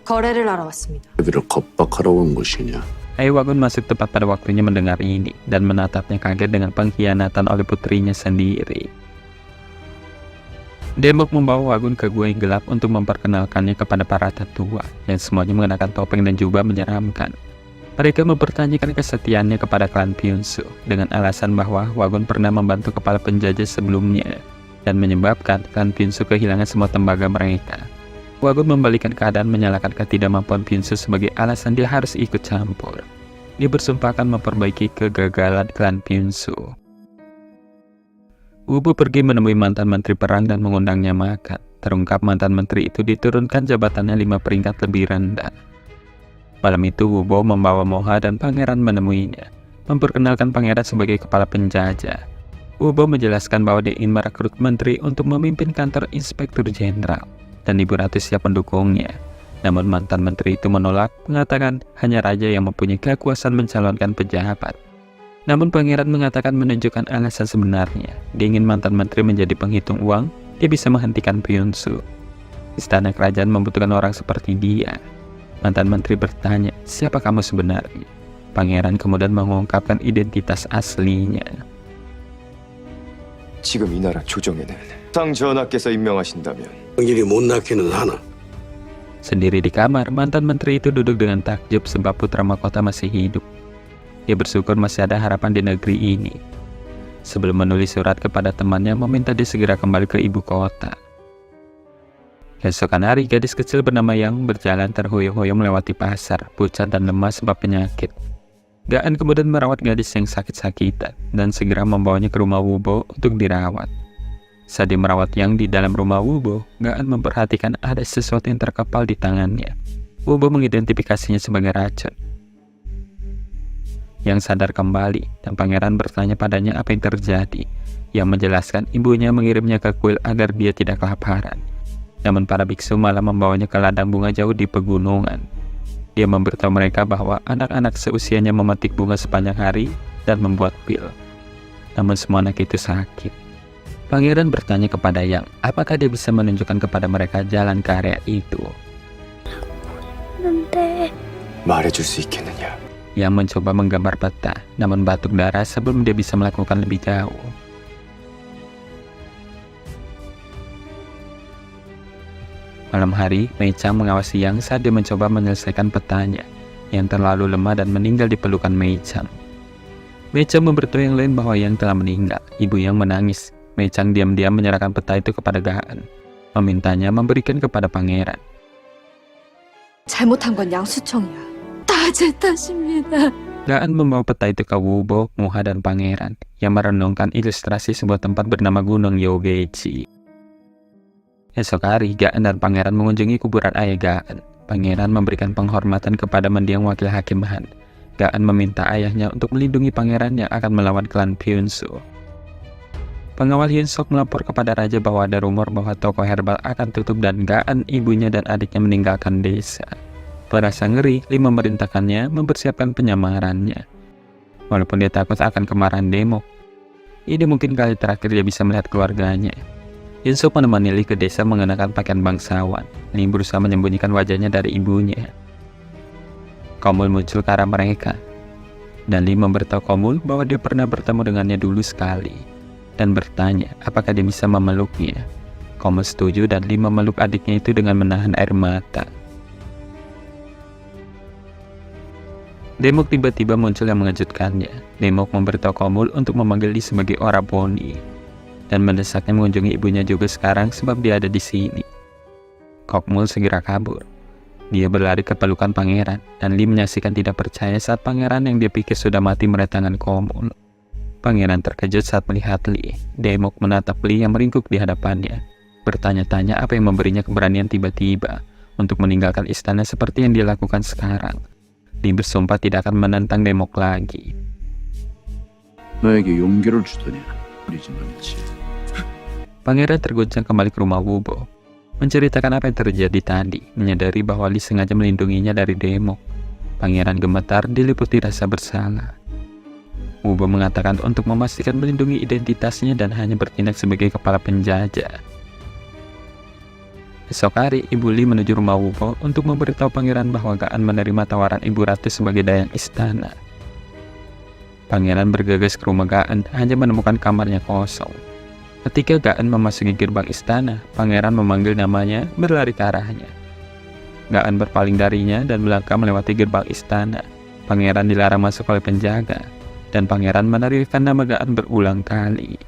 거래를 알아왔습니다.
회비를 겁박하러 온 것이냐?
Wagun masuk tepat pada waktunya mendengar ini, dan menatapnya kaget dengan pengkhianatan oleh putrinya sendiri. Daemok membawa Wagun ke gua yang gelap untuk memperkenalkannya kepada para tetua, yang semuanya mengenakan topeng dan jubah menyeramkan. Mereka mempertanyakan kesetiaannya kepada klan Pyunsu, dengan alasan bahwa Wagun pernah membantu kepala penjajah sebelumnya, dan menyebabkan klan Pyunsu kehilangan semua tembaga mereka. Wagun membalikan keadaan menyalahkan ketidakmampuan Pyunsu sebagai alasan dia harus ikut campur. Dia bersumpah akan memperbaiki kegagalan klan Pyunsu. Wubo pergi menemui mantan menteri perang dan mengundangnya makan. Terungkap mantan menteri itu diturunkan jabatannya 5 peringkat lebih rendah. Malam itu Wubo membawa Moha dan pangeran menemuinya, memperkenalkan pangeran sebagai kepala penjajah. Wubo menjelaskan bahwa dia ingin merekrut menteri untuk memimpin kantor inspektur jenderal, dan Ibu Ratu siap mendukungnya. Namun mantan menteri itu menolak, mengatakan hanya raja yang mempunyai kekuasaan mencalonkan pejabat. Namun pangeran mengatakan menunjukkan alasan sebenarnya. Dia ingin mantan menteri menjadi penghitung uang, dia bisa menghentikan Pyunsu. Istana kerajaan membutuhkan orang seperti dia. Mantan menteri bertanya, siapa kamu sebenarnya? Pangeran kemudian mengungkapkan identitas aslinya.
지금 이 나라 조정에는 상 전하께서 임명하신다면
일이 못 낳기는 하나.
Sendiri di kamar, mantan menteri itu duduk dengan takjub sebab putra mahkota masih hidup. Dia bersyukur masih ada harapan di negeri ini. Sebelum menulis surat kepada temannya meminta dia segera kembali ke ibu kota. Keesokan hari, gadis kecil bernama Yang berjalan terhuyung-huyung melewati pasar, pucat dan lemas sebab penyakit. Gaan kemudian merawat gadis yang sakit-sakitan dan segera membawanya ke rumah Wubo untuk dirawat. Saat dia merawat Yang di dalam rumah Wubo, Gaan memperhatikan ada sesuatu yang terkepal di tangannya. Wubo mengidentifikasinya sebagai racun. Yang sadar kembali dan pangeran bertanya padanya apa yang terjadi. Yang menjelaskan ibunya mengirimnya ke kuil agar dia tidak kelaparan. Namun para biksu malah membawanya ke ladang bunga jauh di pegunungan. Dia memberitahu mereka bahwa anak-anak seusianya memetik bunga sepanjang hari dan membuat pil. Namun semua anak itu sakit. Pangeran bertanya kepada Yang, apakah dia bisa menunjukkan kepada mereka jalan ke area itu.
말해줄 수 있겠느냐?
Yang mencoba menggambar peta, namun batuk darah sebelum dia bisa melakukan lebih jauh. Malam hari, Mei Chang mengawasi Yang saat dia mencoba menyelesaikan petanya, yang terlalu lemah dan meninggal di pelukan Mei Chang. Mei Chang memberitahu yang lain bahwa Yang telah meninggal. Ibu Yang menangis. Mei Chang diam-diam menyerahkan peta itu kepada Gaan, memintanya memberikan kepada pangeran.
잘못한 건 양수청이야. 다 제 탓입니다.
Gaan membawa peta itu ke Wubo, Muha, dan pangeran, yang merenungkan ilustrasi sebuah tempat bernama Gunung Yogechi. Esok hari, Gaan dan pangeran mengunjungi kuburan ayah Gaan. Pangeran memberikan penghormatan kepada mendiang wakil hakim Han. Gaan meminta ayahnya untuk melindungi pangeran yang akan melawan klan Pyunsu. Pengawal Hyunsuk melapor kepada raja bahwa ada rumor bahwa toko herbal akan tutup dan Gaan, ibunya, dan adiknya meninggalkan desa. Merasa ngeri, Lee memerintahkannya mempersiapkan penyamarannya. Walaupun dia takut akan kemarahan Demok, ini mungkin kali terakhir dia bisa melihat keluarganya. Hyunsuk menemani Lee ke desa mengenakan pakaian bangsawan. Lee berusaha menyembunyikan wajahnya dari ibunya. Komul muncul ke arah mereka, dan Lee memberitahu Komul bahwa dia pernah bertemu dengannya dulu sekali, dan bertanya apakah dia bisa memeluknya. Komul setuju dan Lee memeluk adiknya itu dengan menahan air mata. Demok tiba-tiba muncul yang mengejutkannya. Demok memberitahu Komul untuk memanggil Lee sebagai Oraboni, dan mendesaknya mengunjungi ibunya juga sekarang sebab dia ada di sini. Komul segera kabur. Dia berlari ke pelukan pangeran, dan Lee menyaksikan tidak percaya saat pangeran yang dia pikir sudah mati meraih tangan Komul. Pangeran terkejut saat melihat Lee. Demok menatap Lee yang meringkuk di hadapannya, bertanya-tanya apa yang memberinya keberanian tiba-tiba untuk meninggalkan istana seperti yang dia lakukan sekarang. Lee bersumpah tidak akan menentang Demok lagi.
너에게 용기를 주더냐? 그러지 말지.
Pangeran terguncang kembali ke rumah Wubo, menceritakan apa yang terjadi tadi, menyadari bahwa Lee sengaja melindunginya dari Demok. Pangeran gemetar diliputi rasa bersalah. Wubo mengatakan untuk memastikan melindungi identitasnya dan hanya bertindak sebagai kepala penjajah. Esok hari, Ibu Lee menuju rumah Wubo untuk memberitahu pangeran bahwa Gaan menerima tawaran Ibu Ratu sebagai dayang istana. Pangeran bergegas ke rumah Gaan, hanya menemukan kamarnya kosong. Ketika Gaan memasuki gerbang istana, pangeran memanggil namanya, berlari ke arahnya. Gaan berpaling darinya dan melangkah melewati gerbang istana. Pangeran dilarang masuk oleh penjaga, dan pangeran meneriakkan nama Gaan berulang kali.